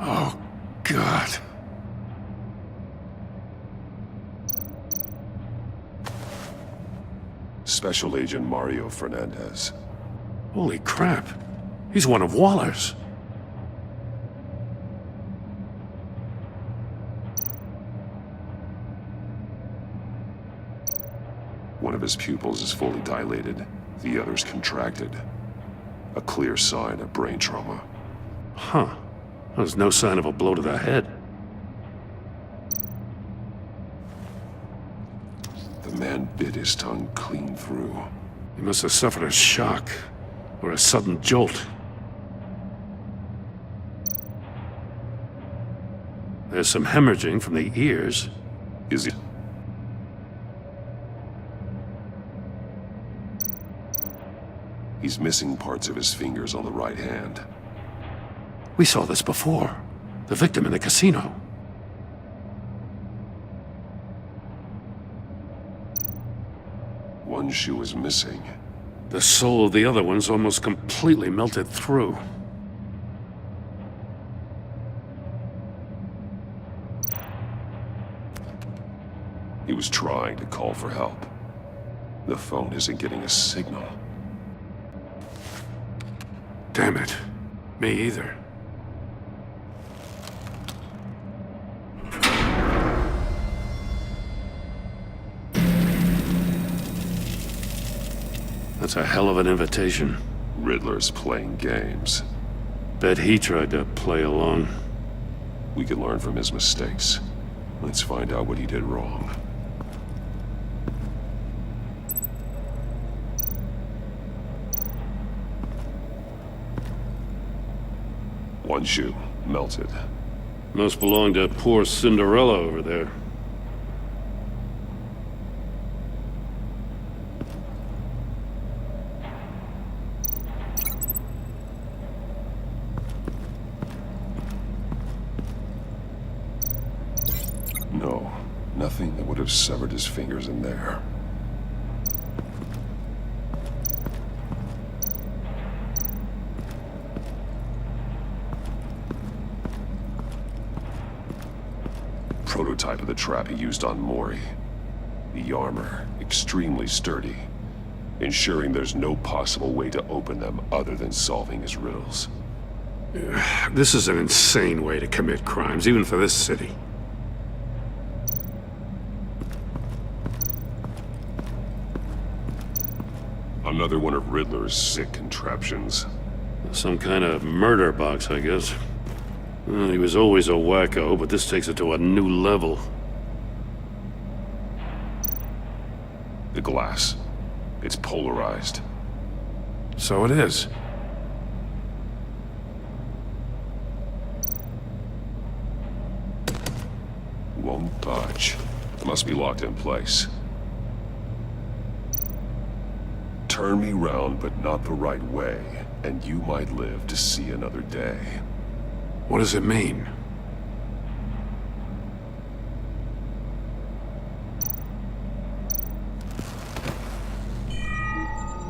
Oh, God. Special Agent Mario Fernandez. Holy crap. He's one of Waller's. One of his pupils is fully dilated, the other's contracted. A clear sign of brain trauma. Huh. There's no sign of a blow to the head. The man bit his tongue clean through. He must have suffered a shock, or a sudden jolt. There's some hemorrhaging from the ears. Is it? He's missing parts of his fingers on the right hand. We saw this before. The victim in the casino. One shoe is missing. The sole of the other one's almost completely melted through. He was trying to call for help. The phone isn't getting a signal. Damn it. Me either. That's a hell of an invitation. Riddler's playing games. Bet he tried to play along. We can learn from his mistakes. Let's find out what he did wrong. One shoe, melted. Must belong to poor Cinderella over there. No, nothing that would have severed his fingers in there. Prototype of the trap he used on Mori. The armor, extremely sturdy, ensuring there's no possible way to open them other than solving his riddles. This is an insane way to commit crimes, even for this city. Another one of Riddler's sick contraptions. Some kind of murder box, I guess. Well, he was always a wacko, but this takes it to a new level. glass. It's polarized. So it is. Won't budge. Must be locked in place. Turn me round, but not the right way, and you might live to see another day. What does it mean?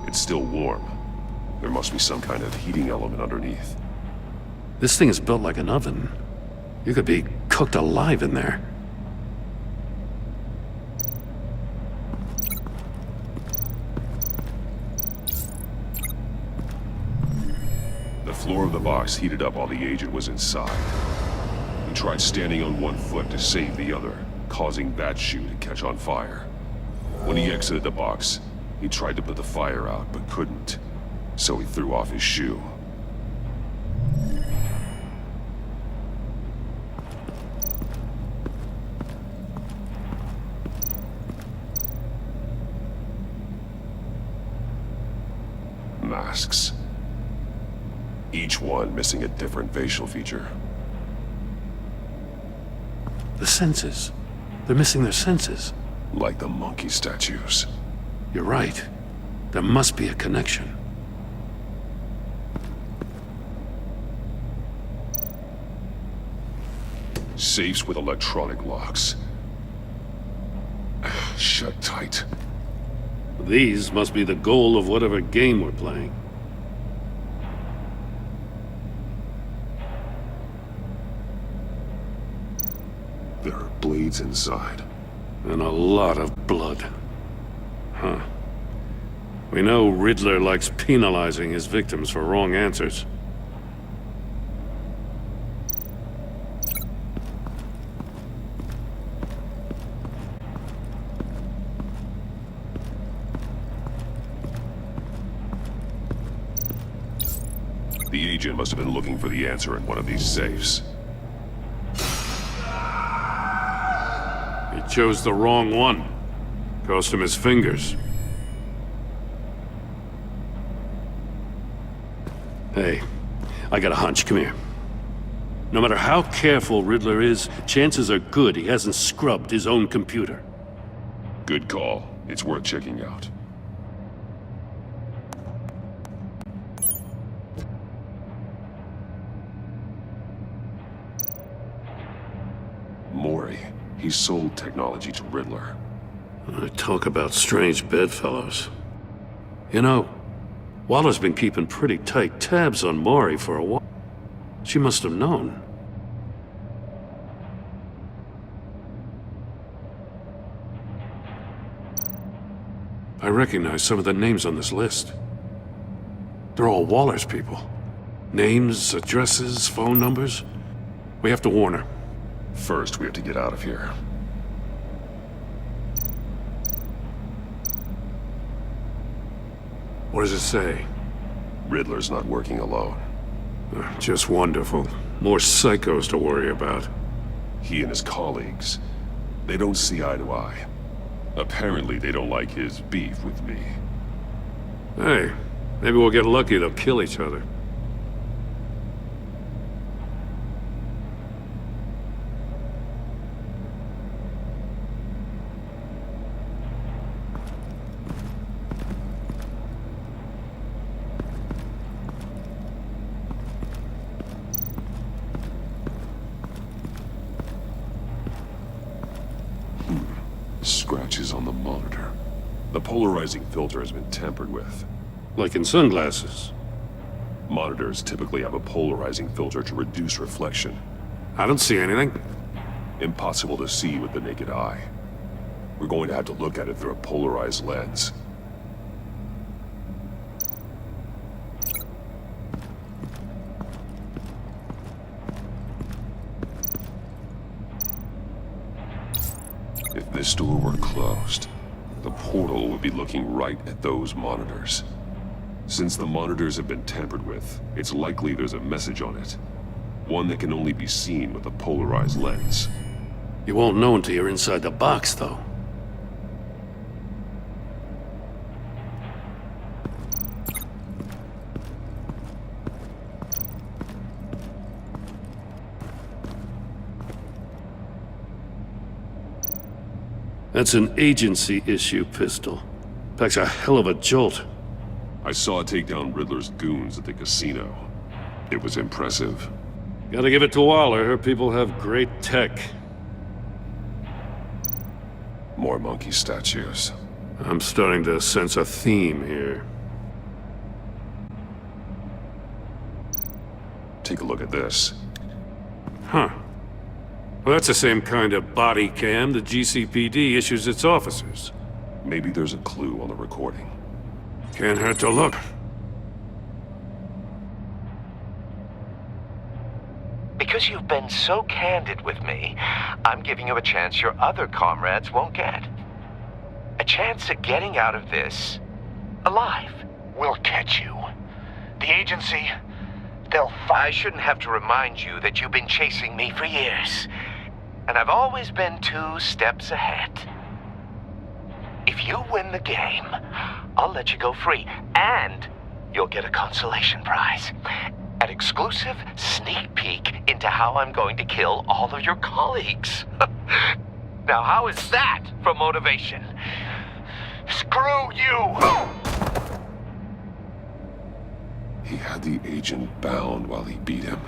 It's still warm. There must be some kind of heating element underneath. This thing is built like an oven. You could be cooked alive in there. The floor of the box heated up while the agent was inside. He tried standing on one foot to save the other, causing that shoe to catch on fire. When he exited the box, he tried to put the fire out, but couldn't. So he threw off his shoe. Masks. Each one missing a different facial feature. The senses. They're missing their senses. Like the monkey statues. You're right. There must be a connection. Safes with electronic locks. Shut tight. These must be the goal of whatever game we're playing. There are blades inside. And a lot of blood. Huh. We know Riddler likes penalizing his victims for wrong answers. The agent must have been looking for the answer in one of these safes. He chose the wrong one. Cost him his fingers. Hey, I got a hunch. Come here. No matter how careful Riddler is, chances are good he hasn't scrubbed his own computer. Good call. It's worth checking out. Mori. He sold technology to Riddler. Talk about strange bedfellows. You know, Waller's been keeping pretty tight tabs on Mori for a while. She must have known. I recognize some of the names on this list. They're all Waller's people. Names, addresses, phone numbers. We have to warn her. First, we have to get out of here. What does it say? Riddler's not working alone. Just wonderful. More psychos to worry about. He and his colleagues, they don't see eye to eye. Apparently, they don't like his beef with me. Hey, maybe we'll get lucky they'll kill each other. Scratches on the monitor. The polarizing filter has been tampered with. Like in sunglasses. Monitors typically have a polarizing filter to reduce reflection. I don't see anything. Impossible to see with the naked eye. We're going to have to look at it through a polarized lens. If this door were closed, the portal would be looking right at those monitors. Since the monitors have been tampered with, it's likely there's a message on it. One that can only be seen with a polarized lens. You won't know until you're inside the box, though. That's an agency-issue pistol. Packs a hell of a jolt. I saw it take down Riddler's goons at the casino. It was impressive. Gotta give it to Waller. Her people have great tech. More monkey statues. I'm starting to sense a theme here. Take a look at this. Huh. Well, that's the same kind of body cam the GCPD issues its officers. Maybe there's a clue on the recording. Can't hurt to look. Because you've been so candid with me, I'm giving you a chance your other comrades won't get. A chance at getting out of this alive. We'll catch you. The agency, they'll I shouldn't have to remind you that you've been chasing me for years. And I've always been 2 steps ahead. If you win the game, I'll let you go free. And you'll get a consolation prize. An exclusive sneak peek into how I'm going to kill all of your colleagues. Now, how is that for motivation? Screw you! He had the agent bound while he beat him.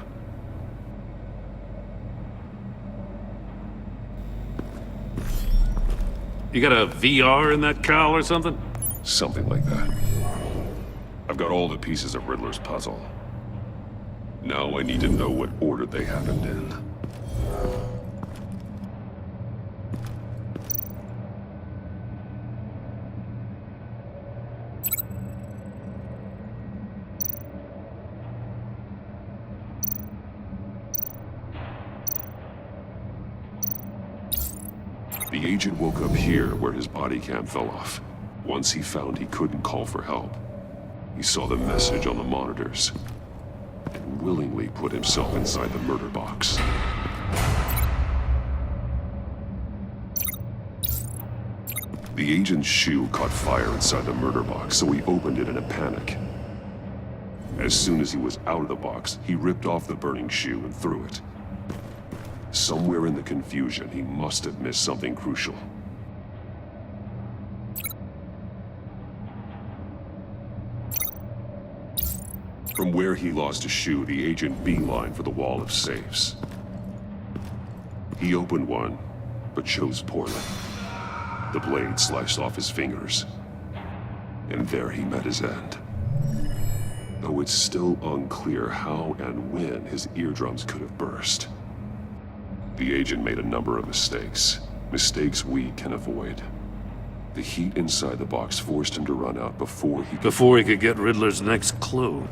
You got a VR in that cowl or something? Something like that. I've got all the pieces of Riddler's puzzle. Now I need to know what order they happened in. The agent woke up here where his body cam fell off. Once he found he couldn't call for help, he saw the message on the monitors and willingly put himself inside the murder box. The agent's shoe caught fire inside the murder box, so he opened it in a panic. As soon as he was out of the box, he ripped off the burning shoe and threw it. Somewhere in the confusion, he must have missed something crucial. From where he lost a shoe, the agent beelined for the wall of safes. He opened one, but chose poorly. The blade sliced off his fingers, and there he met his end. Though it's still unclear how and when his eardrums could have burst. The agent made a number of mistakes. Mistakes we can avoid. The heat inside the box forced him to run out before he could get Riddler's next clue.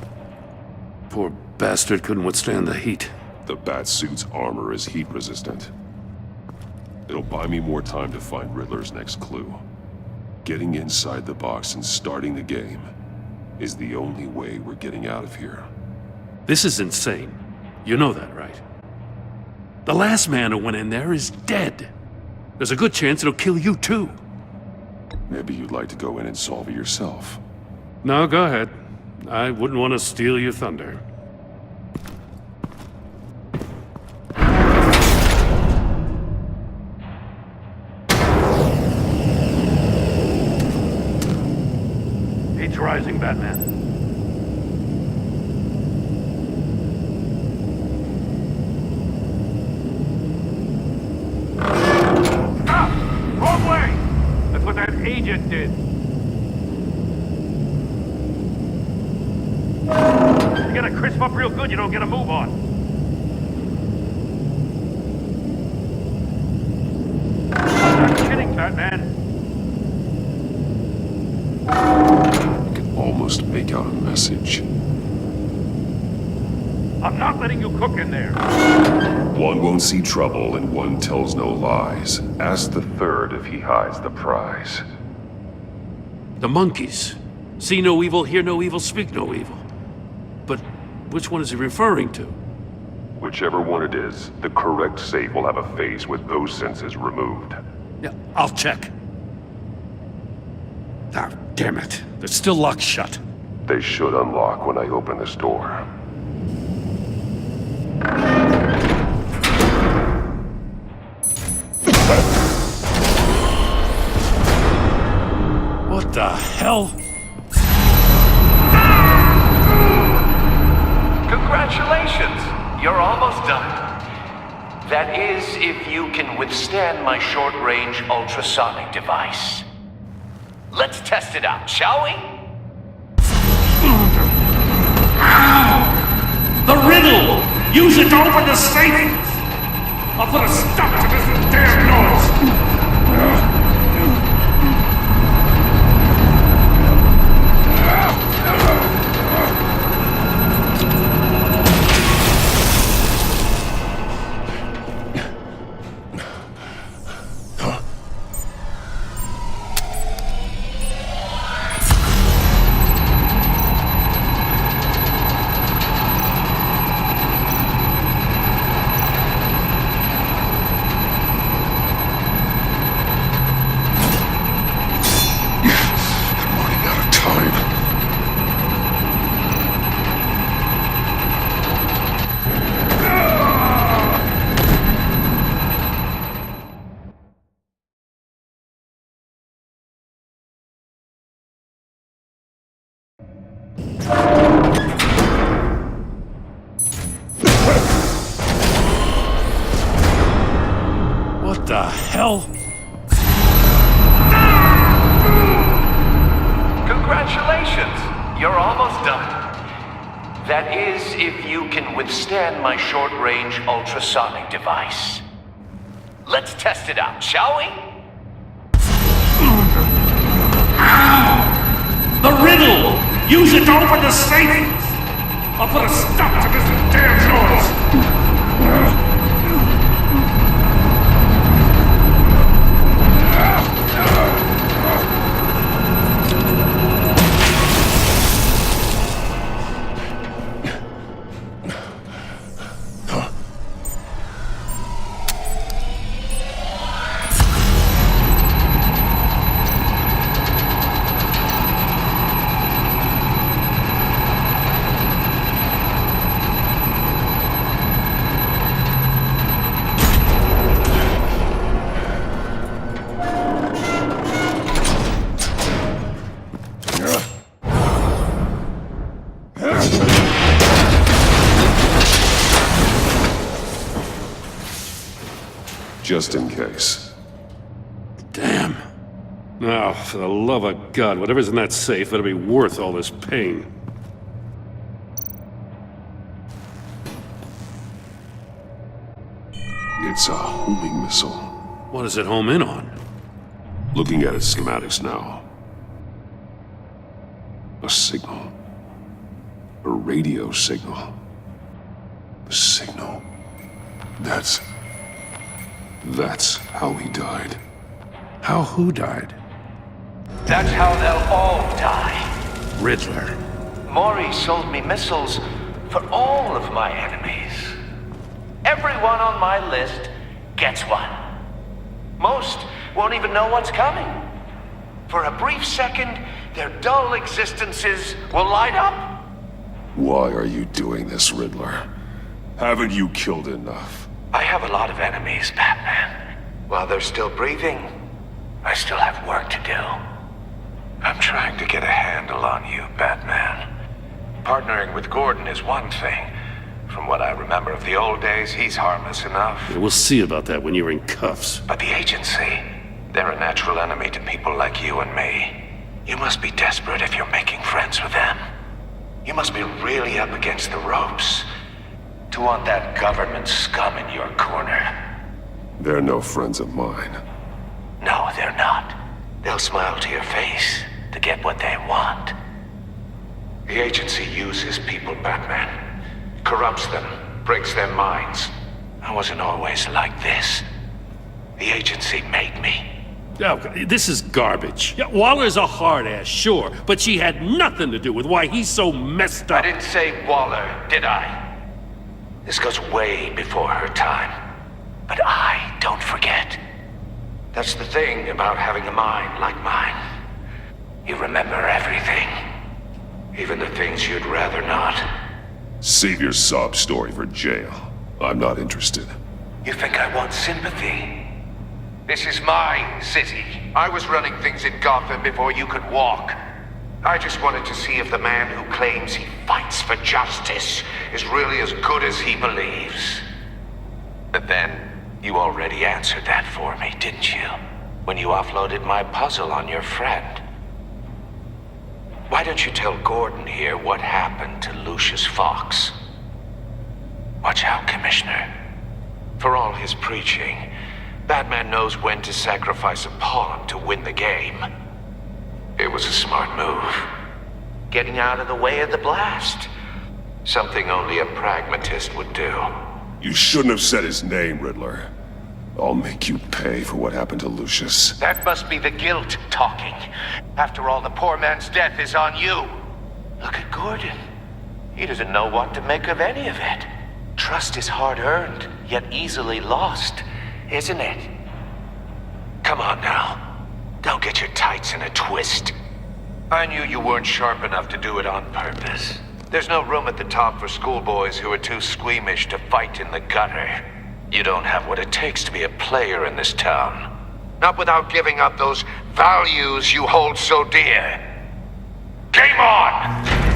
Poor bastard couldn't withstand the heat. The Batsuit's armor is heat resistant. It'll buy me more time to find Riddler's next clue. Getting inside the box and starting the game is the only way we're getting out of here. This is insane. You know that, right? The last man who went in there is dead. There's a good chance it'll kill you too. Maybe you'd like to go in and solve it yourself. No, go ahead. I wouldn't want to steal your thunder. Heat's rising, Batman. Agent did. You gotta crisp up real good, you don't get a move on. I'm not kidding, Batman. I can almost make out a message. I'm not letting you cook in there. One won't see trouble and one tells no lies. Ask the third if he hides the prize. The monkeys. See no evil, hear no evil, speak no evil. But which one is he referring to? Whichever one it is, the correct safe will have a face with those senses removed. Yeah, I'll check. Ah, damn it. They're still locked shut. They should unlock when I open this door. hell? Congratulations! You're almost done. That is, if you can withstand my short-range ultrasonic device. Let's test it out, shall we? The riddle! Use it to open the safe! I'll put a stop to this damn noise! What the hell? Congratulations! You're almost done. That is, if you can withstand my short-range ultrasonic device. Let's test it out, shall we? The riddle! Use it to open the safe! I'll put a stop to this damn noise! Just in case. Damn. Now, for the love of God, whatever's in that safe better be worth all this pain. It's a homing missile. What does it home in on? Looking at its schematics now. A signal. A radio signal. A signal. That's how he died. How who died? That's how they'll all die. Riddler. Maury sold me missiles for all of my enemies. Everyone on my list gets one. Most won't even know what's coming. For a brief second, their dull existences will light up. Why are you doing this, Riddler? Haven't you killed enough? I have a lot of enemies, Batman. While they're still breathing, I still have work to do. I'm trying to get a handle on you, Batman. Partnering with Gordon is one thing. From what I remember of the old days, he's harmless enough. Yeah, we'll see about that when you're in cuffs. But the agency, they're a natural enemy to people like you and me. You must be desperate if you're making friends with them. You must be really up against the ropes to want that government scum in your corner. They're no friends of mine. No, they're not. They'll smile to your face to get what they want. The agency uses people, Batman. Corrupts them, breaks their minds. I wasn't always like this. The agency made me. Oh, this is garbage. Yeah, Waller's a hard ass, sure, but she had nothing to do with why he's so messed up. I didn't say Waller, did I? This goes way before her time. But I don't forget. That's the thing about having a mind like mine. You remember everything. Even the things you'd rather not. Save your sob story for jail. I'm not interested. You think I want sympathy? This is my city. I was running things in Gotham before you could walk. I just wanted to see if the man who claims he fights for justice is really as good as he believes. But then, you already answered that for me, didn't you? When you offloaded my puzzle on your friend. Why don't you tell Gordon here what happened to Lucius Fox? Watch out, Commissioner. For all his preaching, Batman knows when to sacrifice a pawn to win the game. It was a smart move. Getting out of the way of the blast. Something only a pragmatist would do. You shouldn't have said his name, Riddler. I'll make you pay for what happened to Lucius. That must be the guilt talking. After all, the poor man's death is on you. Look at Gordon. He doesn't know what to make of any of it. Trust is hard-earned, yet easily lost, isn't it? Come on now. Don't get your tights in a twist. I knew you weren't sharp enough to do it on purpose. There's no room at the top for schoolboys who are too squeamish to fight in the gutter. You don't have what it takes to be a player in this town. Not without giving up those values you hold so dear. Game on!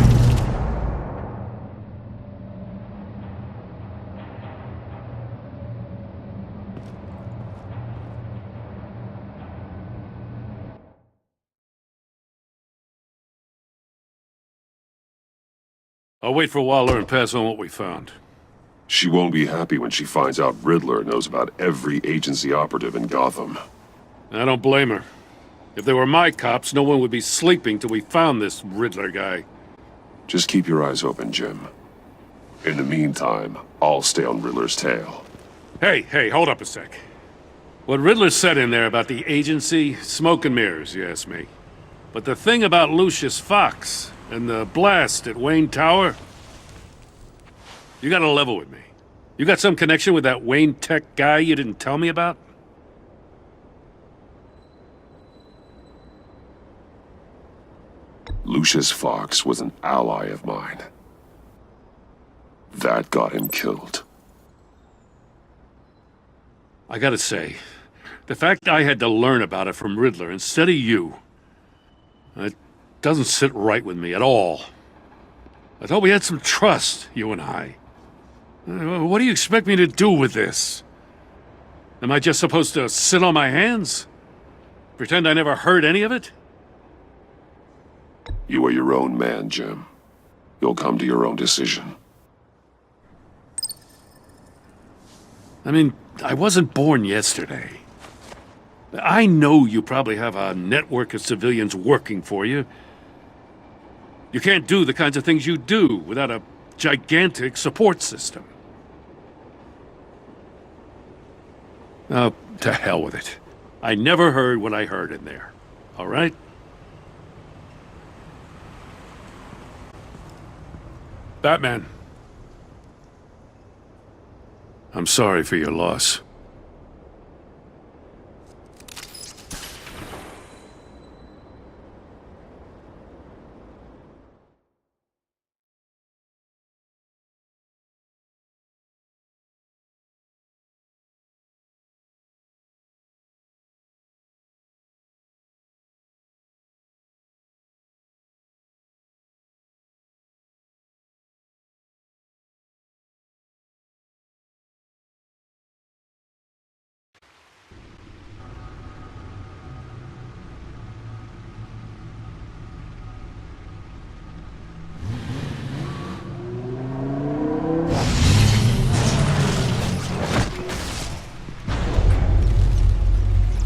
I'll wait for Waller and pass on what we found. She won't be happy when she finds out Riddler knows about every agency operative in Gotham. I don't blame her. If they were my cops, no one would be sleeping till we found this Riddler guy. Just keep your eyes open, Jim. In the meantime, I'll stay on Riddler's tail. Hey, hold up a sec. What Riddler said in there about the agency, smoke and mirrors, you ask me. But the thing about Lucius Fox and the blast at Wayne Tower, you gotta level with me. You got some connection with that Wayne Tech guy you didn't tell me about? Lucius Fox was an ally of mine. That got him killed. I gotta say, the fact I had to learn about it from Riddler instead of you, it doesn't sit right with me at all. I thought we had some trust, you and I. What do you expect me to do with this? Am I just supposed to sit on my hands? Pretend I never heard any of it? You are your own man, Jim. You'll come to your own decision. I mean, I wasn't born yesterday. I know you probably have a network of civilians working for you. You can't do the kinds of things you do without a gigantic support system. Oh, to hell with it. I never heard what I heard in there. All right? Batman. I'm sorry for your loss.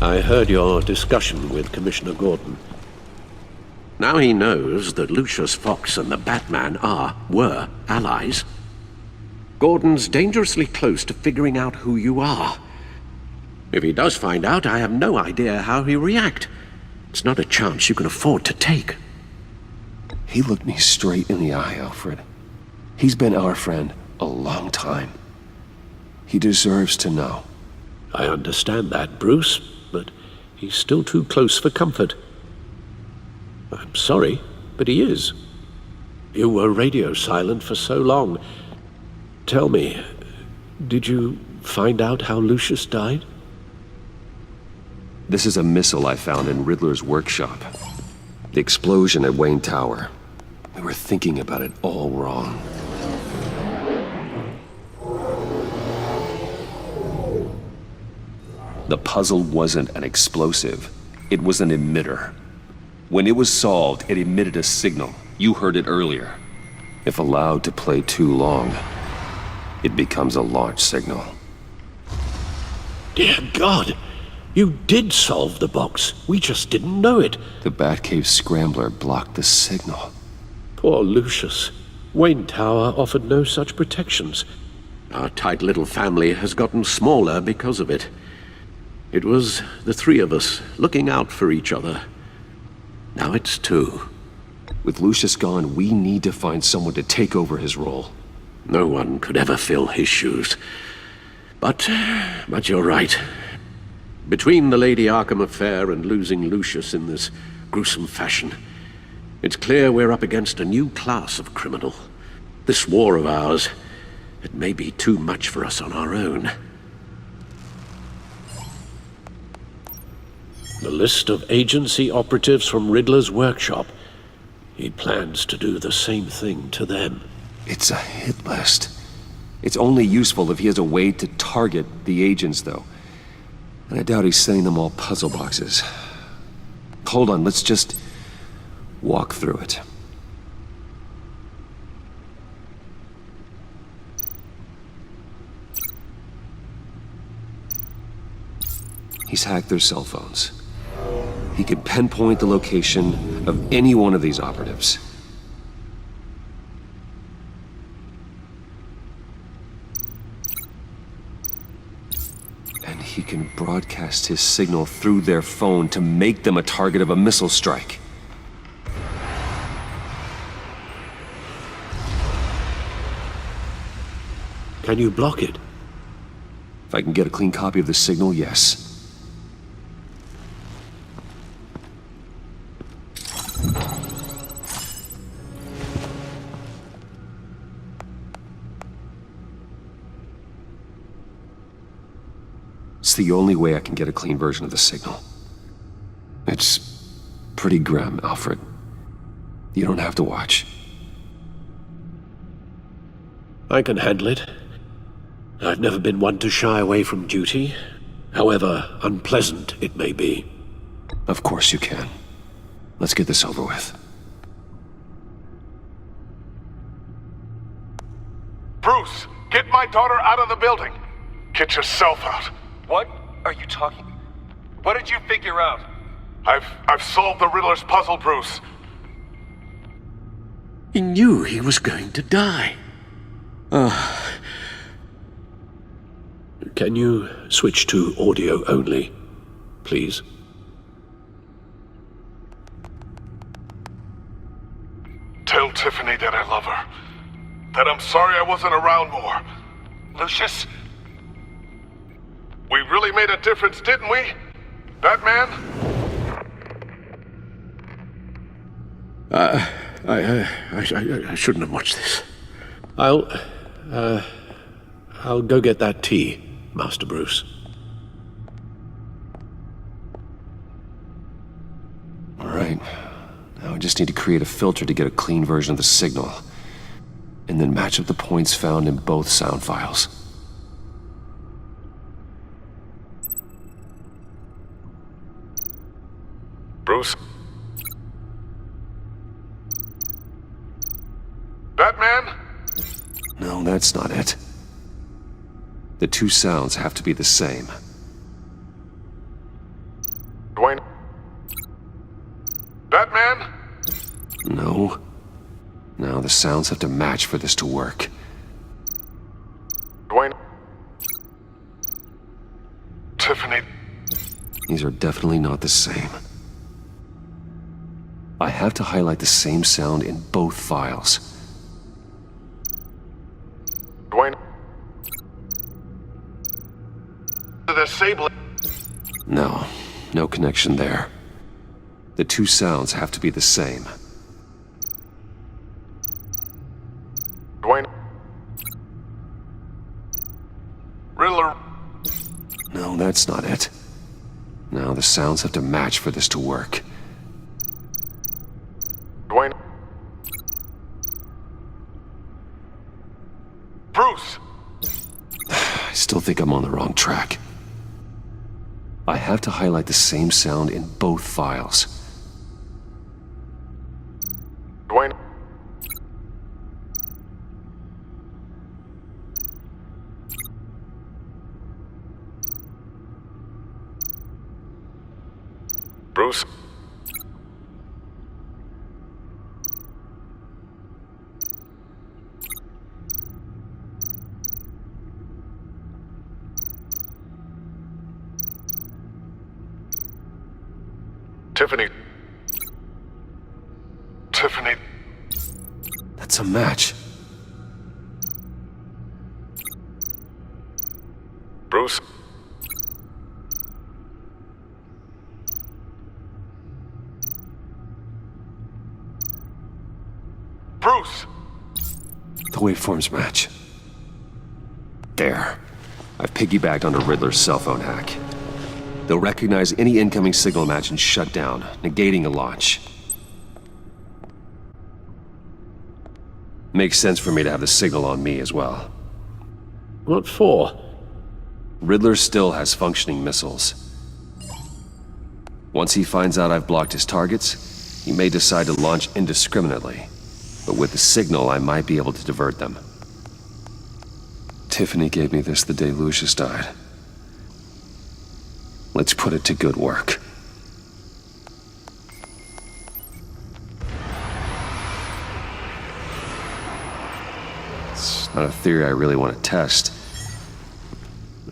I heard your discussion with Commissioner Gordon. Now he knows that Lucius Fox and the Batman were allies. Gordon's dangerously close to figuring out who you are. If he does find out, I have no idea how he'll react. It's not a chance you can afford to take. He looked me straight in the eye, Alfred. He's been our friend a long time. He deserves to know. I understand that, Bruce, but he's still too close for comfort. I'm sorry, but he is. You were radio silent for so long. Tell me, did you find out how Lucius died? This is a missile I found in Riddler's workshop. The explosion at Wayne Tower. We were thinking about it all wrong. The puzzle wasn't an explosive. It was an emitter. When it was solved, it emitted a signal. You heard it earlier. If allowed to play too long, it becomes a launch signal. Dear God! You did solve the box. We just didn't know it. The Batcave scrambler blocked the signal. Poor Lucius. Wayne Tower offered no such protections. Our tight little family has gotten smaller because of it. It was the three of us looking out for each other. Now it's two. With Lucius gone, we need to find someone to take over his role. No one could ever fill his shoes. But you're right. Between the Lady Arkham affair and losing Lucius in this gruesome fashion, it's clear we're up against a new class of criminal. This war of ours, it may be too much for us on our own. The list of agency operatives from Riddler's workshop. He plans to do the same thing to them. It's a hit list. It's only useful if he has a way to target the agents, though. And I doubt he's sending them all puzzle boxes. Hold on, let's just walk through it. He's hacked their cell phones. He can pinpoint the location of any one of these operatives. And he can broadcast his signal through their phone to make them a target of a missile strike. Can you block it? If I can get a clean copy of the signal, yes. It's the only way I can get a clean version of the signal. It's pretty grim, Alfred. You don't have to watch. I can handle it. I've never been one to shy away from duty, however unpleasant it may be. Of course you can. Let's get this over with. Bruce, get my daughter out of the building. Get yourself out. What are you talking? What did you figure out? I've solved the Riddler's puzzle, Bruce. He knew he was going to die. Can you switch to audio only, please? Tell Tiffany that I love her. That I'm sorry I wasn't around more. Lucius? We really made a difference, didn't we? Batman? I shouldn't have watched this. I'll go get that tea, Master Bruce. All right. Now I just need to create a filter to get a clean version of the signal, and then match up the points found in both sound files. Bruce? Batman? No, that's not it. The two sounds have to be the same. Dwayne? Batman? No. Now the sounds have to match for this to work. Dwayne? Tiffany? These are definitely not the same. I have to highlight the same sound in both files. Dwayne? Disable it. No, no connection there. The two sounds have to be the same. Dwayne? Riddler? No, that's not it. Now the sounds have to match for this to work. Bruce! I still think I'm on the wrong track. I have to highlight the same sound in both files. Dwayne? Bruce? Tiffany. Tiffany. That's a match. Bruce? Bruce! The waveforms match. There. I've piggybacked onto Riddler's cell phone hack. They'll recognize any incoming signal match and shut down, negating a launch. Makes sense for me to have the signal on me as well. What for? Riddler still has functioning missiles. Once he finds out I've blocked his targets, he may decide to launch indiscriminately. But with the signal, I might be able to divert them. Tiffany gave me this the day Lucius died. Let's put it to good work. It's not a theory I really want to test.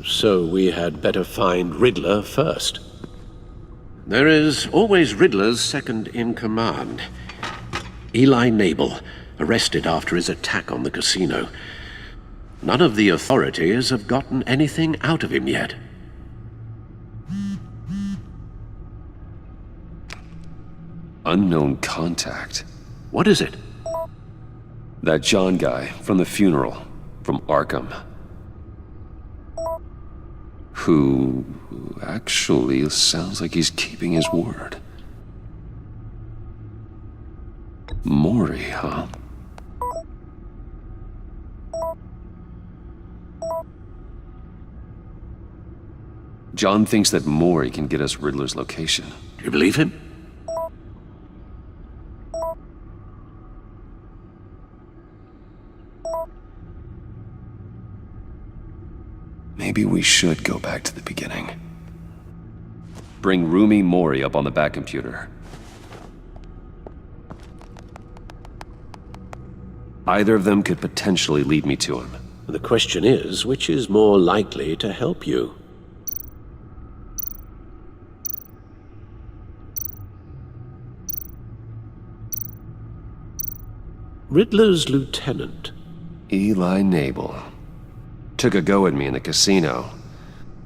So we had better find Riddler first. There is always Riddler's second-in-command. Eli Nabel, arrested after his attack on the casino. None of the authorities have gotten anything out of him yet. Unknown contact. What is it? That John guy from the funeral, from Arkham. Who actually sounds like he's keeping his word. Mori, huh? John thinks that Mori can get us Riddler's location. Do you believe him? Maybe we should go back to the beginning. Bring Rumi Mori up on the back computer. Either of them could potentially lead me to him. The question is, which is more likely to help you? Riddler's lieutenant. Eli Nabel. Took a go at me in the casino.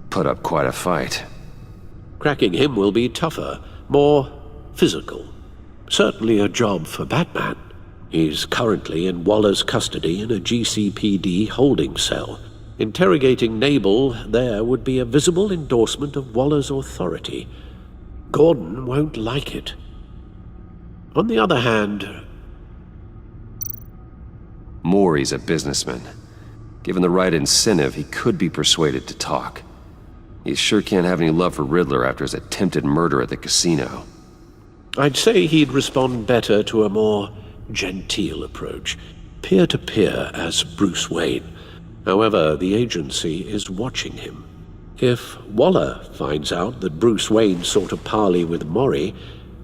Put up quite a fight. Cracking him will be tougher, more physical. Certainly a job for Batman. He's currently in Waller's custody in a GCPD holding cell. Interrogating Nabel there would be a visible endorsement of Waller's authority. Gordon won't like it. On the other hand... Mori's a businessman. Given the right incentive, he could be persuaded to talk. He sure can't have any love for Riddler after his attempted murder at the casino. I'd say he'd respond better to a more genteel approach, peer-to-peer as Bruce Wayne. However, the agency is watching him. If Waller finds out that Bruce Wayne sought a parley with Mori,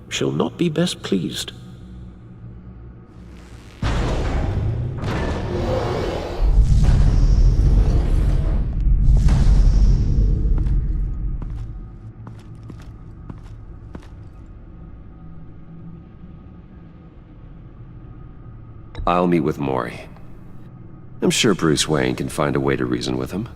she'll not be best pleased. I'll meet with Mori. I'm sure Bruce Wayne can find a way to reason with him.